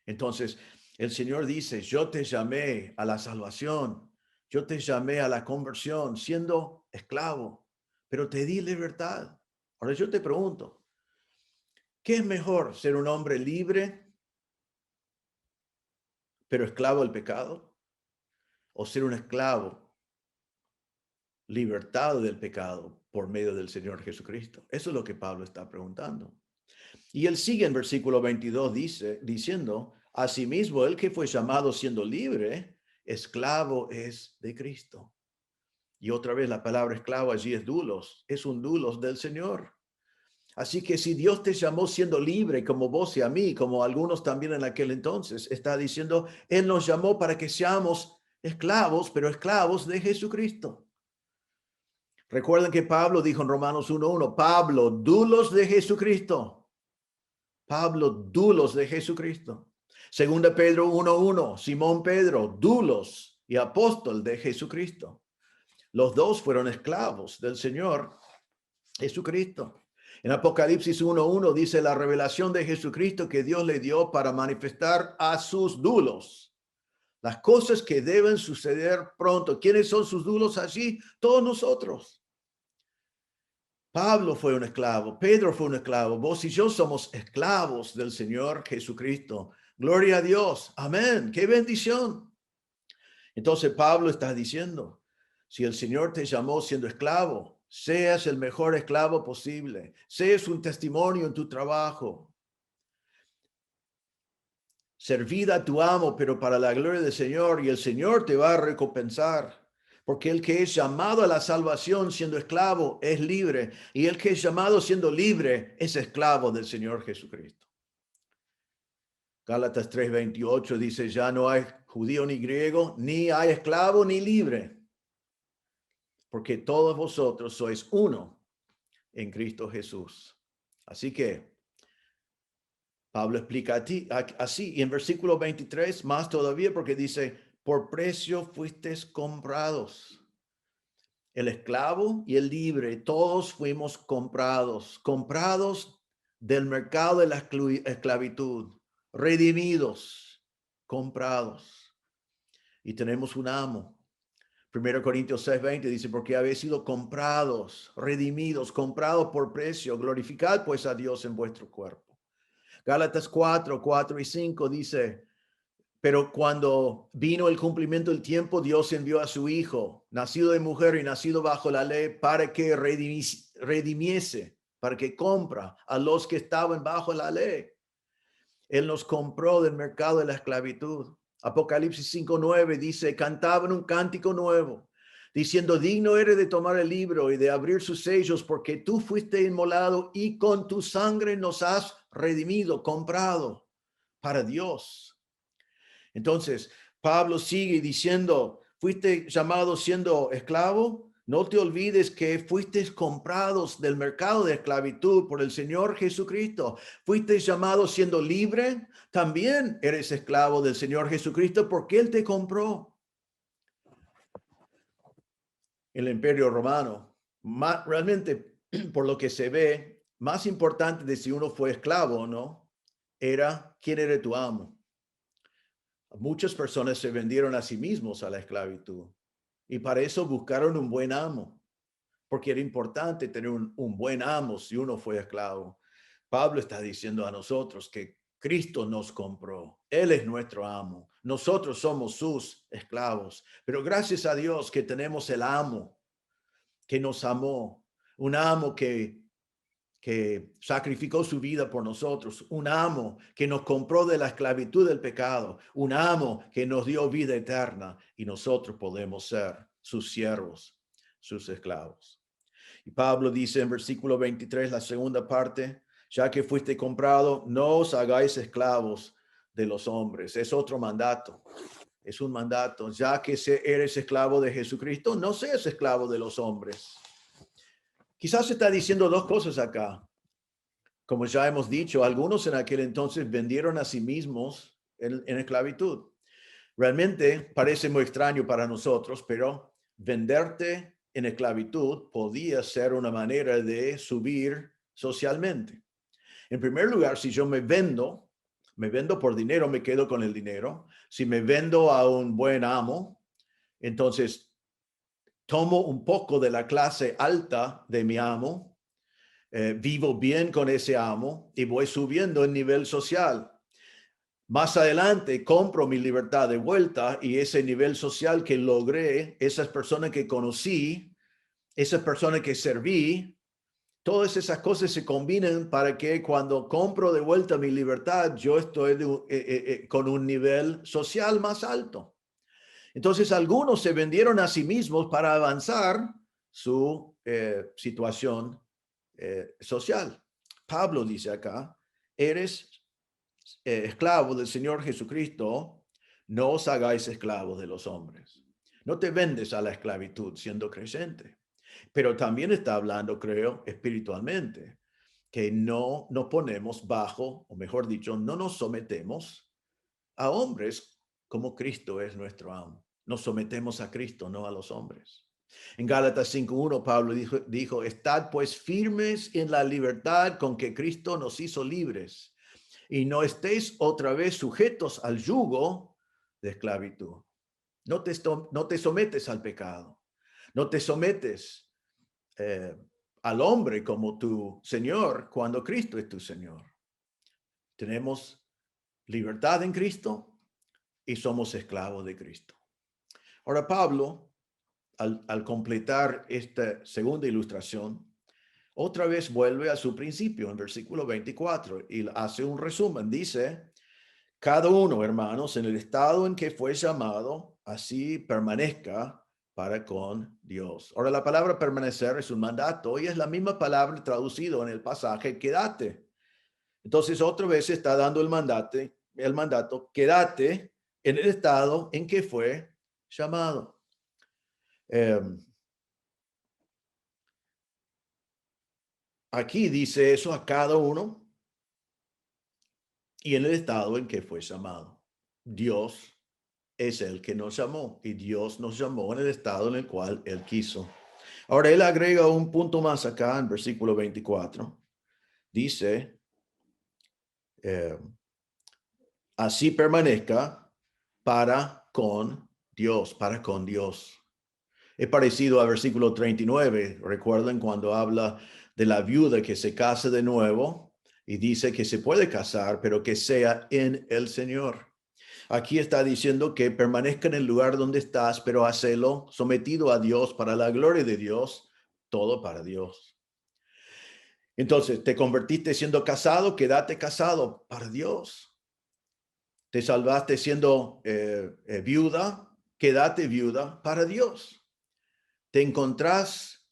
Entonces, el Señor dice, yo te llamé a la salvación, yo te llamé a la conversión siendo esclavo, pero te di libertad. Ahora yo te pregunto, ¿qué es mejor, ser un hombre libre, pero esclavo del pecado? ¿O ser un esclavo libertado del pecado por medio del Señor Jesucristo? Eso es lo que Pablo está preguntando. Y él sigue en versículo 22 diciendo, asimismo, el que fue llamado siendo libre, esclavo es de Cristo. Y otra vez la palabra esclavo allí es doulos, es un doulos del Señor. Así que si Dios te llamó siendo libre, como vos y a mí, como algunos también en aquel entonces, está diciendo, Él nos llamó para que seamos esclavos, pero esclavos de Jesucristo. Recuerden que Pablo dijo en Romanos 1:1, Pablo, doulos de Jesucristo. Pablo, doulos de Jesucristo. Segunda Pedro 1:1, Simón Pedro, doulos y apóstol de Jesucristo. Los dos fueron esclavos del Señor Jesucristo. En Apocalipsis 1:1 dice la revelación de Jesucristo que Dios le dio para manifestar a sus doulos. Las cosas que deben suceder pronto. ¿Quiénes son sus doulos allí? Todos nosotros. Pablo fue un esclavo, Pedro fue un esclavo, vos y yo somos esclavos del Señor Jesucristo. Gloria a Dios, amén, qué bendición. Entonces Pablo está diciendo, si el Señor te llamó siendo esclavo, seas el mejor esclavo posible, seas un testimonio en tu trabajo. Servid a tu amo, pero para la gloria del Señor, y el Señor te va a recompensar. Porque el que es llamado a la salvación siendo esclavo es libre, y el que es llamado siendo libre es esclavo del Señor Jesucristo. Gálatas 3:28 dice, ya no hay judío ni griego, ni hay esclavo ni libre, porque todos vosotros sois uno en Cristo Jesús. Así que Pablo explica así, y en versículo 23 más todavía, porque dice, por precio fuisteis comprados. El esclavo y el libre, todos fuimos comprados del mercado de la esclavitud, redimidos, comprados. Y tenemos un amo. 1 Corintios 6:20 dice, porque habéis sido comprados, redimidos, comprados por precio. Glorificad pues a Dios en vuestro cuerpo. Gálatas 4:4-5 dice, pero cuando vino el cumplimiento del tiempo, Dios envió a su Hijo, nacido de mujer y nacido bajo la ley, para que redimiese, para que compra a los que estaban bajo la ley. Él nos compró del mercado de la esclavitud. Apocalipsis 5:9 dice, cantaban un cántico nuevo, diciendo, digno eres de tomar el libro y de abrir sus sellos, porque tú fuiste inmolado y con tu sangre nos has redimido, comprado para Dios. Entonces, Pablo sigue diciendo, fuiste llamado siendo esclavo, no te olvides que fuiste comprados del mercado de esclavitud por el Señor Jesucristo. Fuiste llamado siendo libre, también eres esclavo del Señor Jesucristo porque Él te compró. El Imperio Romano, realmente por lo que se ve, más importante de si uno fue esclavo o no, era quién era tu amo. Muchas personas se vendieron a sí mismos a la esclavitud y para eso buscaron un buen amo, porque era importante tener un buen amo si uno fue esclavo. Pablo está diciendo a nosotros que Cristo nos compró. Él es nuestro amo. Nosotros somos sus esclavos. Pero gracias a Dios que tenemos el amo que nos amó. Un amo que sacrificó su vida por nosotros, un amo que nos compró de la esclavitud del pecado, un amo que nos dio vida eterna y nosotros podemos ser sus siervos, sus esclavos. Y Pablo dice en versículo 23, la segunda parte, ya que fuiste comprado, no os hagáis esclavos de los hombres. Es otro mandato. Es un mandato. Ya que eres esclavo de Jesucristo, no seas esclavo de los hombres. Quizás está diciendo dos cosas acá. Como ya hemos dicho, algunos en aquel entonces vendieron a sí mismos en esclavitud. Realmente parece muy extraño para nosotros, pero venderte en esclavitud podía ser una manera de subir socialmente. En primer lugar, si yo me vendo por dinero, me quedo con el dinero. Si me vendo a un buen amo, entonces tomo un poco de la clase alta de mi amo, vivo bien con ese amo y voy subiendo el nivel social. Más adelante compro mi libertad de vuelta y ese nivel social que logré, esas personas que conocí, esas personas que serví, todas esas cosas se combinan para que cuando compro de vuelta mi libertad, yo estoy con un nivel social más alto. Entonces algunos se vendieron a sí mismos para avanzar su situación social. Pablo dice acá, eres esclavo del Señor Jesucristo, no os hagáis esclavos de los hombres. No te vendes a la esclavitud siendo creyente. Pero también está hablando, creo, espiritualmente, que no nos ponemos bajo, o mejor dicho, no nos sometemos a hombres como Cristo es nuestro amo. Nos sometemos a Cristo, no a los hombres. En Gálatas 5:1, Pablo dijo, estad pues firmes en la libertad con que Cristo nos hizo libres y no estéis otra vez sujetos al yugo de esclavitud. No te sometes al pecado, no te sometes al hombre como tu Señor cuando Cristo es tu Señor. Tenemos libertad en Cristo y somos esclavos de Cristo. Ahora Pablo, al completar esta segunda ilustración, otra vez vuelve a su principio en versículo 24 y hace un resumen. Dice, cada uno, hermanos, en el estado en que fue llamado, así permanezca para con Dios. Ahora, la palabra permanecer es un mandato y es la misma palabra traducido en el pasaje, quédate. Entonces, otra vez está dando el mandato, quédate en el estado en que fue llamado. Aquí dice eso a cada uno y en el estado en que fue llamado. Dios es el que nos llamó y Dios nos llamó en el estado en el cual Él quiso. Ahora Él agrega un punto más acá en versículo 24. Dice, eh, así permanezca para con Dios, para con Dios. Es parecido al versículo 39. Recuerden cuando habla de la viuda que se casa de nuevo y dice que se puede casar, pero que sea en el Señor. Aquí está diciendo que permanezca en el lugar donde estás, pero hacelo sometido a Dios para la gloria de Dios, todo para Dios. Entonces, te convertiste siendo casado, quédate casado para Dios. Te salvaste siendo viuda, quédate viuda para Dios. Te encontrás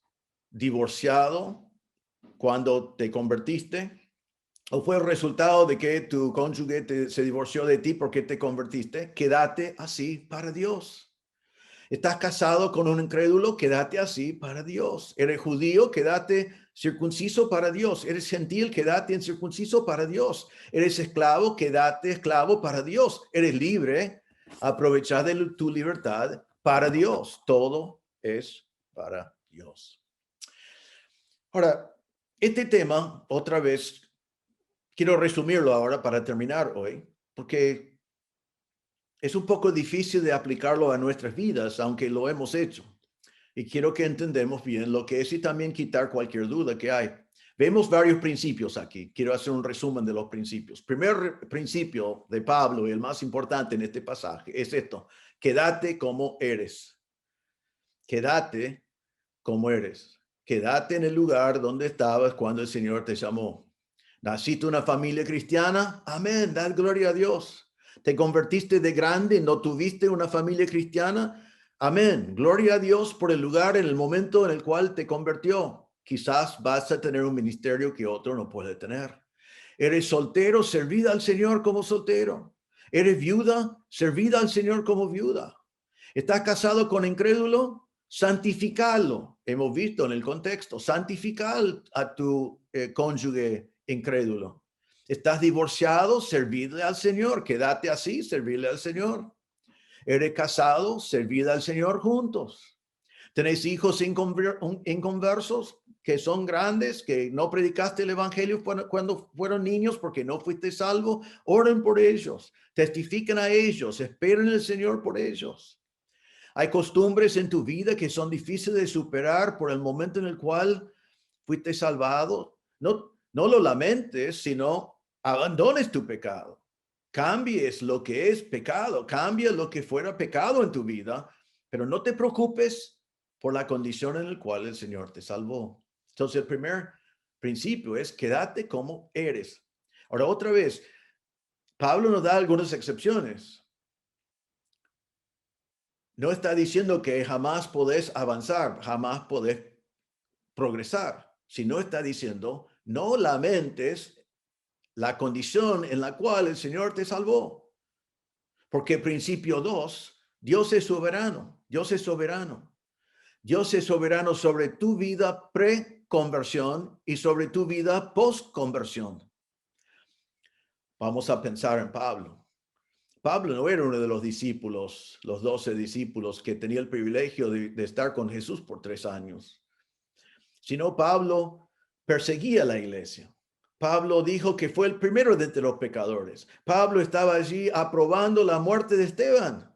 divorciado cuando te convertiste, o fue el resultado de que tu cónyuge se divorció de ti porque te convertiste, quédate así para Dios. Estás casado con un incrédulo, quédate así para Dios. Eres judío, quédate circunciso para Dios. Eres gentil, quédate en circunciso para Dios. Eres esclavo, quédate esclavo para Dios. Eres libre, aprovecha de tu libertad para Dios. Todo es para Dios. Ahora, este tema, otra vez, quiero resumirlo ahora para terminar hoy, porque es un poco difícil de aplicarlo a nuestras vidas, aunque lo hemos hecho. Y quiero que entendamos bien lo que es y también quitar cualquier duda que hay. Vemos varios principios aquí. Quiero hacer un resumen de los principios. Primer principio de Pablo y el más importante en este pasaje es esto. Quédate como eres. Quédate como eres. Quédate en el lugar donde estabas cuando el Señor te llamó. ¿Naciste en una familia cristiana? Amén, da gloria a Dios. ¿Te convertiste de grande? ¿No tuviste una familia cristiana? Amén, gloria a Dios por el lugar en el momento en el cual te convirtió. Quizás vas a tener un ministerio que otro no puede tener. Eres soltero, servida al Señor como soltero. Eres viuda, servida al Señor como viuda. ¿Estás casado con incrédulo? Santificalo. Hemos visto en el contexto, santificar a tu cónyuge incrédulo. ¿Estás divorciado? Servirle al Señor. Quédate así, servirle al Señor. ¿Eres casado? Servirle al Señor juntos. ¿Tenéis hijos inconversos que son grandes, que no predicaste el evangelio cuando fueron niños porque no fuiste salvo? Oren por ellos, testifiquen a ellos, esperen el Señor por ellos. Hay costumbres en tu vida que son difíciles de superar por el momento en el cual fuiste salvado. No lo lamentes, sino abandones tu pecado. Cambies lo que es pecado, cambia lo que fuera pecado en tu vida, pero no te preocupes por la condición en la cual el Señor te salvó. Entonces, el primer principio es quédate como eres. Ahora, otra vez, Pablo nos da algunas excepciones. No está diciendo que jamás podés avanzar, jamás podés progresar, sino está diciendo, no lamentes la condición en la cual el Señor te salvó. Porque principio 2, Dios es soberano, Dios es soberano. Dios es soberano sobre tu vida pre-conversión y sobre tu vida post-conversión. Vamos a pensar en Pablo. Pablo no era uno de los discípulos, los 12 discípulos que tenía el privilegio de estar con Jesús por 3 años, sino Pablo perseguía la iglesia. Pablo dijo que fue el primero de entre los pecadores. Pablo estaba allí aprobando la muerte de Esteban.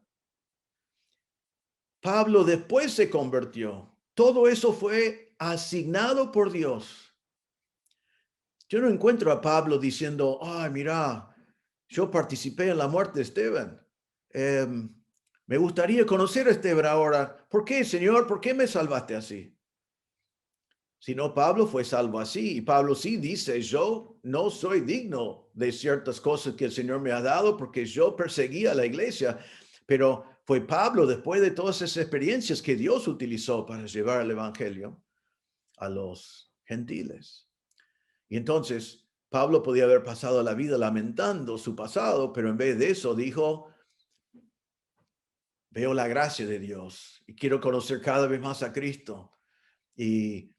Pablo después se convirtió. Todo eso fue asignado por Dios. Yo no encuentro a Pablo diciendo, ay, mira, yo participé en la muerte de Esteban. Me gustaría conocer a Esteban ahora. ¿Por qué, Señor? ¿Por qué me salvaste así? Si no, Pablo fue salvo así. Y Pablo sí dice, yo no soy digno de ciertas cosas que el Señor me ha dado porque yo perseguía a la iglesia. Pero fue Pablo, después de todas esas experiencias, que Dios utilizó para llevar el evangelio a los gentiles. Y entonces Pablo podía haber pasado la vida lamentando su pasado, pero en vez de eso dijo, veo la gracia de Dios y quiero conocer cada vez más a Cristo. Y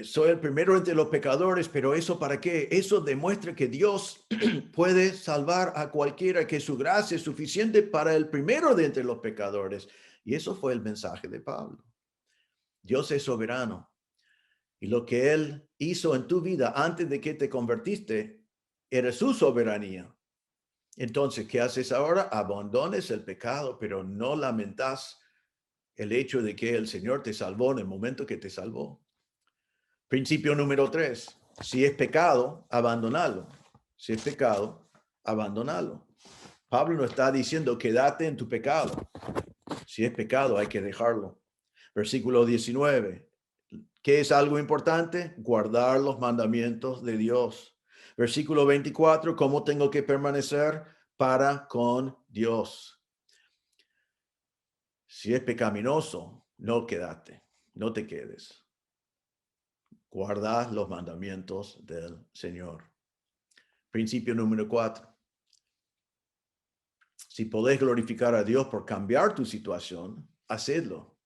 soy el primero entre los pecadores, pero ¿eso para qué? Eso demuestra que Dios puede salvar a cualquiera, que su gracia es suficiente para el primero de entre los pecadores. Y eso fue el mensaje de Pablo. Dios es soberano. Y lo que Él hizo en tu vida antes de que te convertiste era su soberanía. Entonces, ¿qué haces ahora? Abandones el pecado, pero no lamentas el hecho de que el Señor te salvó en el momento que te salvó. Principio número 3. Si es pecado, abandonalo. Si es pecado, abandonalo. Pablo no está diciendo quédate en tu pecado. Si es pecado, hay que dejarlo. Versículo 19. ¿Qué es algo importante? Guardar los mandamientos de Dios. Versículo 24. ¿Cómo tengo que permanecer para con Dios? Si es pecaminoso, no quédate, no te quedes. Guardad los mandamientos del Señor. Principio número 4. Si podés glorificar a Dios por cambiar tu situación, hacedlo.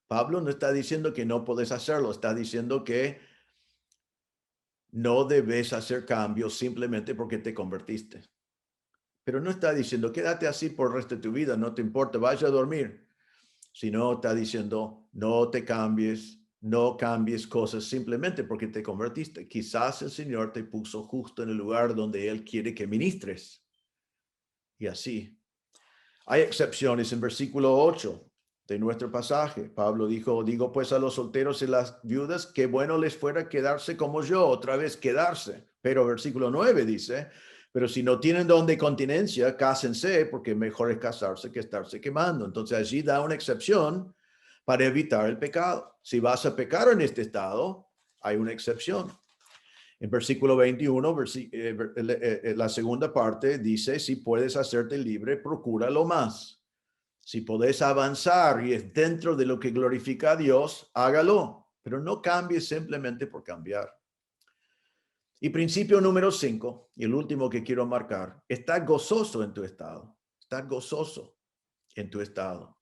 Pablo no está diciendo que no podés hacerlo, está diciendo que no debes hacer cambios simplemente porque te convertiste. Pero no está diciendo quédate así por el resto de tu vida, no te importa, vaya a dormir. Sino está diciendo no te cambies, no cambies cosas simplemente porque te convertiste. Quizás el Señor te puso justo en el lugar donde Él quiere que ministres. Y así. Hay excepciones en versículo 8 de nuestro pasaje. Pablo digo pues a los solteros y las viudas, que bueno les fuera quedarse como yo, otra vez quedarse. Pero versículo 9 dice, pero si no tienen don de continencia, cásense, porque mejor es casarse que estarse quemando. Entonces allí da una excepción para evitar el pecado. Si vas a pecar en este estado, hay una excepción. En versículo 21, la segunda parte dice, si puedes hacerte libre, procúralo más. Si podés avanzar y es dentro de lo que glorifica a Dios, hágalo, pero no cambies simplemente por cambiar. Y principio número 5, y el último que quiero marcar, está gozoso en tu estado. Está gozoso en tu estado.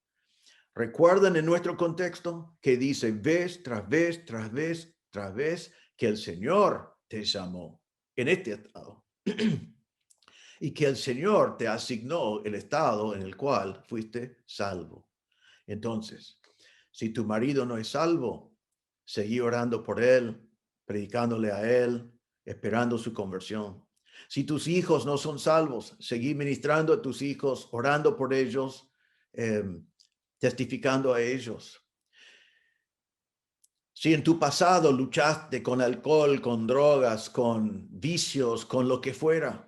Recuerden en nuestro contexto que dice vez tras vez, tras vez, tras vez, que el Señor te llamó en este estado. Y que el Señor te asignó el estado en el cual fuiste salvo. Entonces, si tu marido no es salvo, seguí orando por él, predicándole a él, esperando su conversión. Si tus hijos no son salvos, seguí ministrando a tus hijos, orando por ellos, testificando a ellos. Si en tu pasado luchaste con alcohol, con drogas, con vicios, con lo que fuera,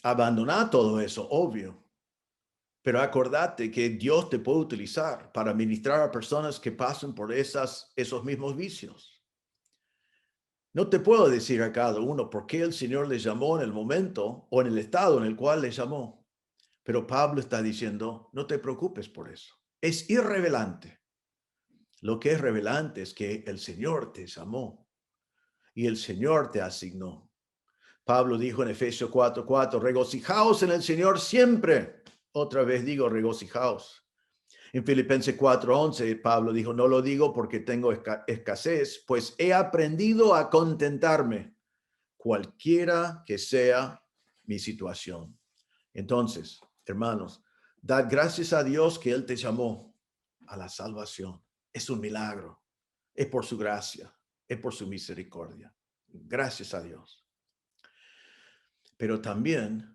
abandona todo eso, obvio. Pero acordate que Dios te puede utilizar para ministrar a personas que pasen por esos mismos vicios. No te puedo decir a cada uno por qué el Señor le llamó en el momento o en el estado en el cual le llamó. Pero Pablo está diciendo, no te preocupes por eso. Es irrelevante. Lo que es relevante es que el Señor te llamó y el Señor te asignó. Pablo dijo en Efesios 4:4, regocijaos en el Señor siempre. Otra vez digo, regocijaos. En Filipenses 4:11, Pablo dijo, no lo digo porque tengo escasez, pues he aprendido a contentarme, cualquiera que sea mi situación. Entonces, hermanos, dad gracias a Dios que Él te llamó a la salvación. Es un milagro, es por su gracia, es por su misericordia. Gracias a Dios. Pero también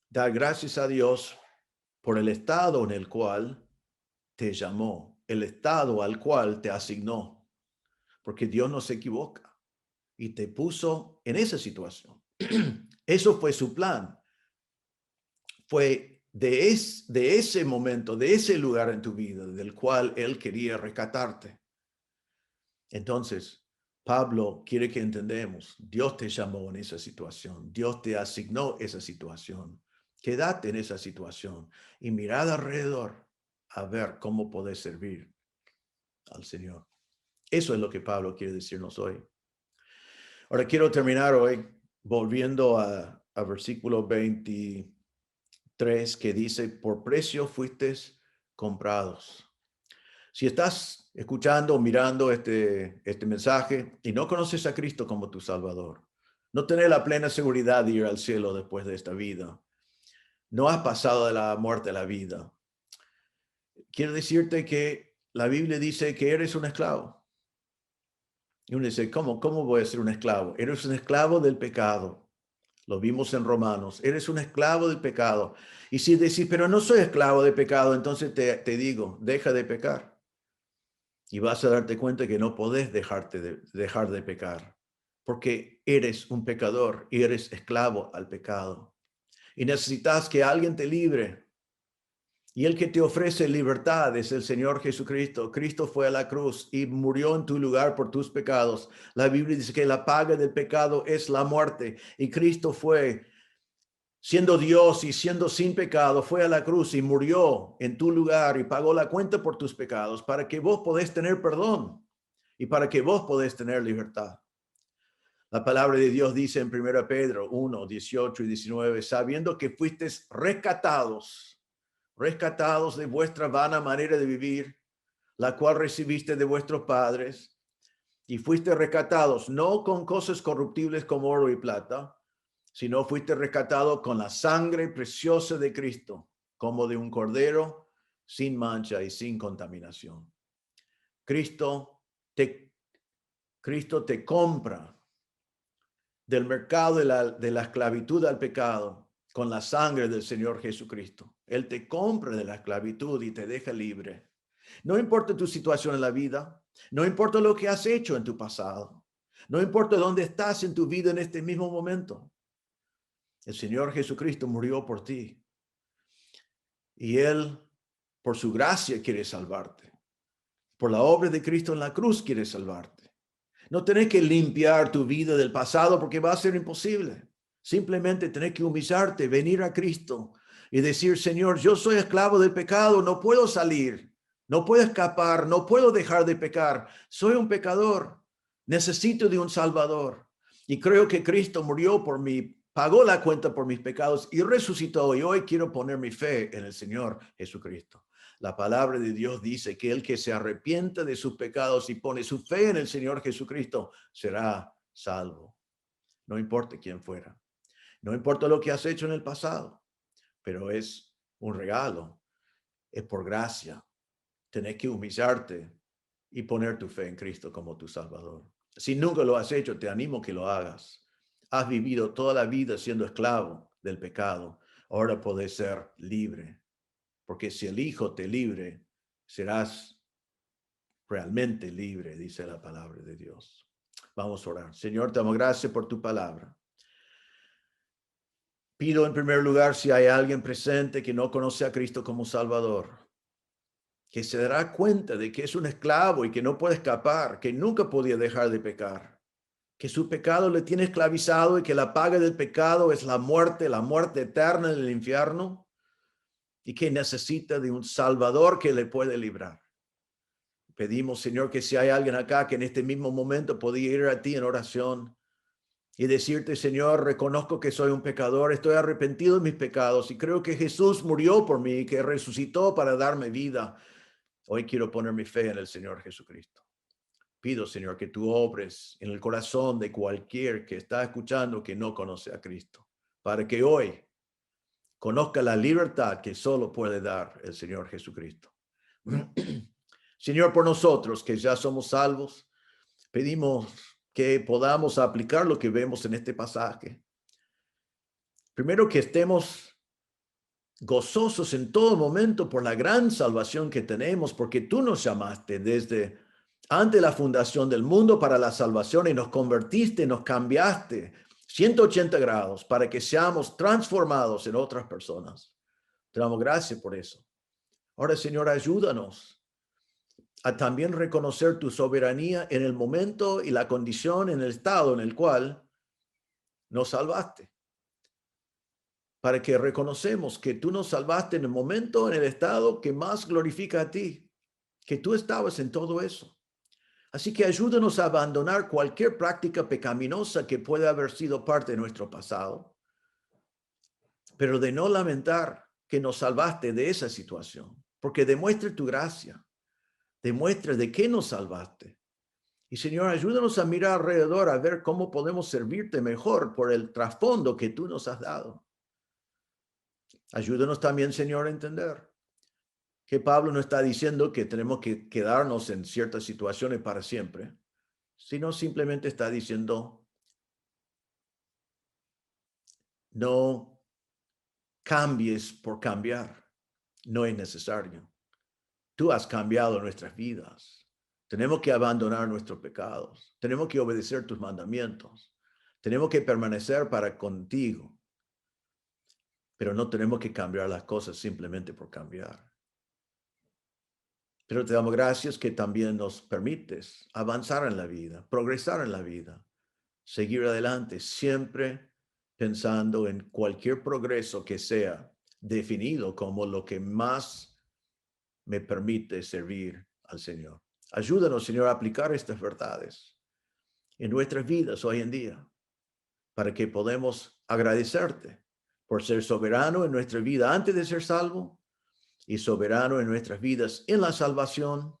da gracias a Dios por el estado en el cual te llamó, el estado al cual te asignó, porque Dios no se equivoca y te puso en esa situación. Eso fue su plan. Fue de ese momento, de ese lugar en tu vida del cual Él quería rescatarte. Entonces, Pablo quiere que entendamos, Dios te llamó en esa situación, Dios te asignó esa situación. Quédate en esa situación y mirad alrededor a ver cómo podés servir al Señor. Eso es lo que Pablo quiere decirnos hoy. Ahora quiero terminar hoy volviendo a versículo 23 que dice, por precio fuisteis comprados. Si estás escuchando o mirando este mensaje y no conoces a Cristo como tu Salvador, no tenés la plena seguridad de ir al cielo después de esta vida, no has pasado de la muerte a la vida, quiero decirte que la Biblia dice que eres un esclavo. Y uno dice, ¿cómo voy a ser un esclavo? Eres un esclavo del pecado. Lo vimos en Romanos. Eres un esclavo del pecado. Y si decís, pero no soy esclavo del pecado, entonces te digo, deja de pecar. Y vas a darte cuenta que no podés dejar de pecar, porque eres un pecador y eres esclavo al pecado. Y necesitas que alguien te libre. Y el que te ofrece libertad es el Señor Jesucristo. Cristo fue a la cruz y murió en tu lugar por tus pecados. La Biblia dice que la paga del pecado es la muerte. Y Cristo fue, siendo Dios y siendo sin pecado, fue a la cruz y murió en tu lugar y pagó la cuenta por tus pecados para que vos podés tener perdón y para que vos podés tener libertad. La palabra de Dios dice en 1 Pedro 1, 18 y 19, sabiendo que fuisteis rescatados de vuestra vana manera de vivir, la cual recibiste de vuestros padres, y fuiste rescatados no con cosas corruptibles como oro y plata, sino fuiste rescatado con la sangre preciosa de Cristo, como de un cordero sin mancha y sin contaminación. Cristo te compra del mercado de la esclavitud al pecado con la sangre del Señor Jesucristo. Él te compra de la esclavitud y te deja libre. No importa tu situación en la vida, no importa lo que has hecho en tu pasado, no importa dónde estás en tu vida en este mismo momento. El Señor Jesucristo murió por ti y Él, por su gracia, quiere salvarte. Por la obra de Cristo en la cruz quiere salvarte. No tenés que limpiar tu vida del pasado porque va a ser imposible. Simplemente tenés que humillarte, venir a Cristo y decir, Señor, yo soy esclavo del pecado, no puedo salir, no puedo escapar, no puedo dejar de pecar. Soy un pecador, necesito de un Salvador. Y creo que Cristo murió por mí, pagó la cuenta por mis pecados y resucitó. Y hoy quiero poner mi fe en el Señor Jesucristo. La palabra de Dios dice que el que se arrepienta de sus pecados y pone su fe en el Señor Jesucristo será salvo. No importa quién fuera. No importa lo que has hecho en el pasado, pero es un regalo. Es por gracia. Tenés que humillarte y poner tu fe en Cristo como tu Salvador. Si nunca lo has hecho, te animo que lo hagas. Has vivido toda la vida siendo esclavo del pecado. Ahora podés ser libre. Porque si el Hijo te libre, serás realmente libre, dice la palabra de Dios. Vamos a orar. Señor, te damos gracias por tu palabra. Pido en primer lugar, si hay alguien presente que no conoce a Cristo como Salvador, que se dará cuenta de que es un esclavo y que no puede escapar, que nunca podía dejar de pecar, que su pecado le tiene esclavizado y que la paga del pecado es la muerte eterna en el infierno, y que necesita de un Salvador que le puede librar. Pedimos, Señor, que si hay alguien acá que en este mismo momento podía ir a ti en oración y decirte, Señor, reconozco que soy un pecador, estoy arrepentido de mis pecados y creo que Jesús murió por mí, que resucitó para darme vida. Hoy quiero poner mi fe en el Señor Jesucristo. Pido, Señor, que tú obres en el corazón de cualquier que está escuchando que no conoce a Cristo, para que hoy conozca la libertad que solo puede dar el Señor Jesucristo. Señor, por nosotros que ya somos salvos, pedimos que podamos aplicar lo que vemos en este pasaje. Primero, que estemos gozosos en todo momento por la gran salvación que tenemos, porque tú nos llamaste desde antes de la fundación del mundo para la salvación y nos convertiste, nos cambiaste 180 grados para que seamos transformados en otras personas. Te damos gracias por eso. Ahora, Señor, ayúdanos a también reconocer tu soberanía en el momento y la condición, en el estado en el cual nos salvaste. Para que reconocemos que tú nos salvaste en el momento, en el estado que más glorifica a ti, que tú estabas en todo eso. Así que ayúdanos a abandonar cualquier práctica pecaminosa que pueda haber sido parte de nuestro pasado, pero de no lamentar que nos salvaste de esa situación, porque demuestra tu gracia, demuestra de qué nos salvaste. Y Señor, ayúdanos a mirar alrededor, a ver cómo podemos servirte mejor por el trasfondo que tú nos has dado. Ayúdanos también, Señor, a entender que Pablo no está diciendo que tenemos que quedarnos en ciertas situaciones para siempre, sino simplemente está diciendo, no cambies por cambiar, no es necesario. Tú has cambiado nuestras vidas. Tenemos que abandonar nuestros pecados, tenemos que obedecer tus mandamientos, tenemos que permanecer para contigo, pero no tenemos que cambiar las cosas simplemente por cambiar. Pero te damos gracias que también nos permites avanzar en la vida, progresar en la vida, seguir adelante, siempre pensando en cualquier progreso que sea definido como lo que más me permite servir al Señor. Ayúdanos, Señor, a aplicar estas verdades en nuestras vidas hoy en día, para que podamos agradecerte por ser soberano en nuestra vida antes de ser salvo, y soberano en nuestras vidas en la salvación,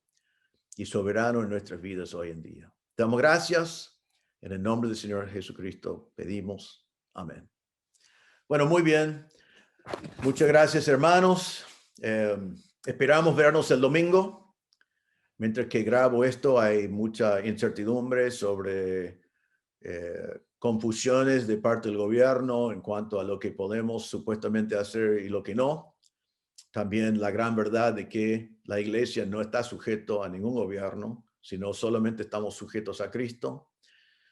y soberano en nuestras vidas hoy en día. Te damos gracias. En el nombre del Señor Jesucristo pedimos. Amén. Bueno, muy bien. Muchas gracias, hermanos. Esperamos vernos el domingo. Mientras que grabo esto, hay mucha incertidumbre sobre confusiones de parte del gobierno en cuanto a lo que podemos supuestamente hacer y lo que no. También la gran verdad de que la iglesia no está sujeto a ningún gobierno, sino solamente estamos sujetos a Cristo.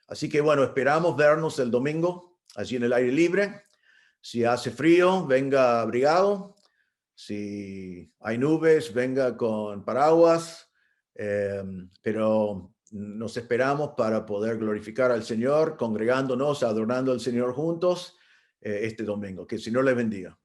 Así que bueno, esperamos vernos el domingo allí en el aire libre. Si hace frío, venga abrigado. Si hay nubes, venga con paraguas. Pero nos esperamos para poder glorificar al Señor, congregándonos, adorando al Señor juntos este domingo. Que el Señor le bendiga.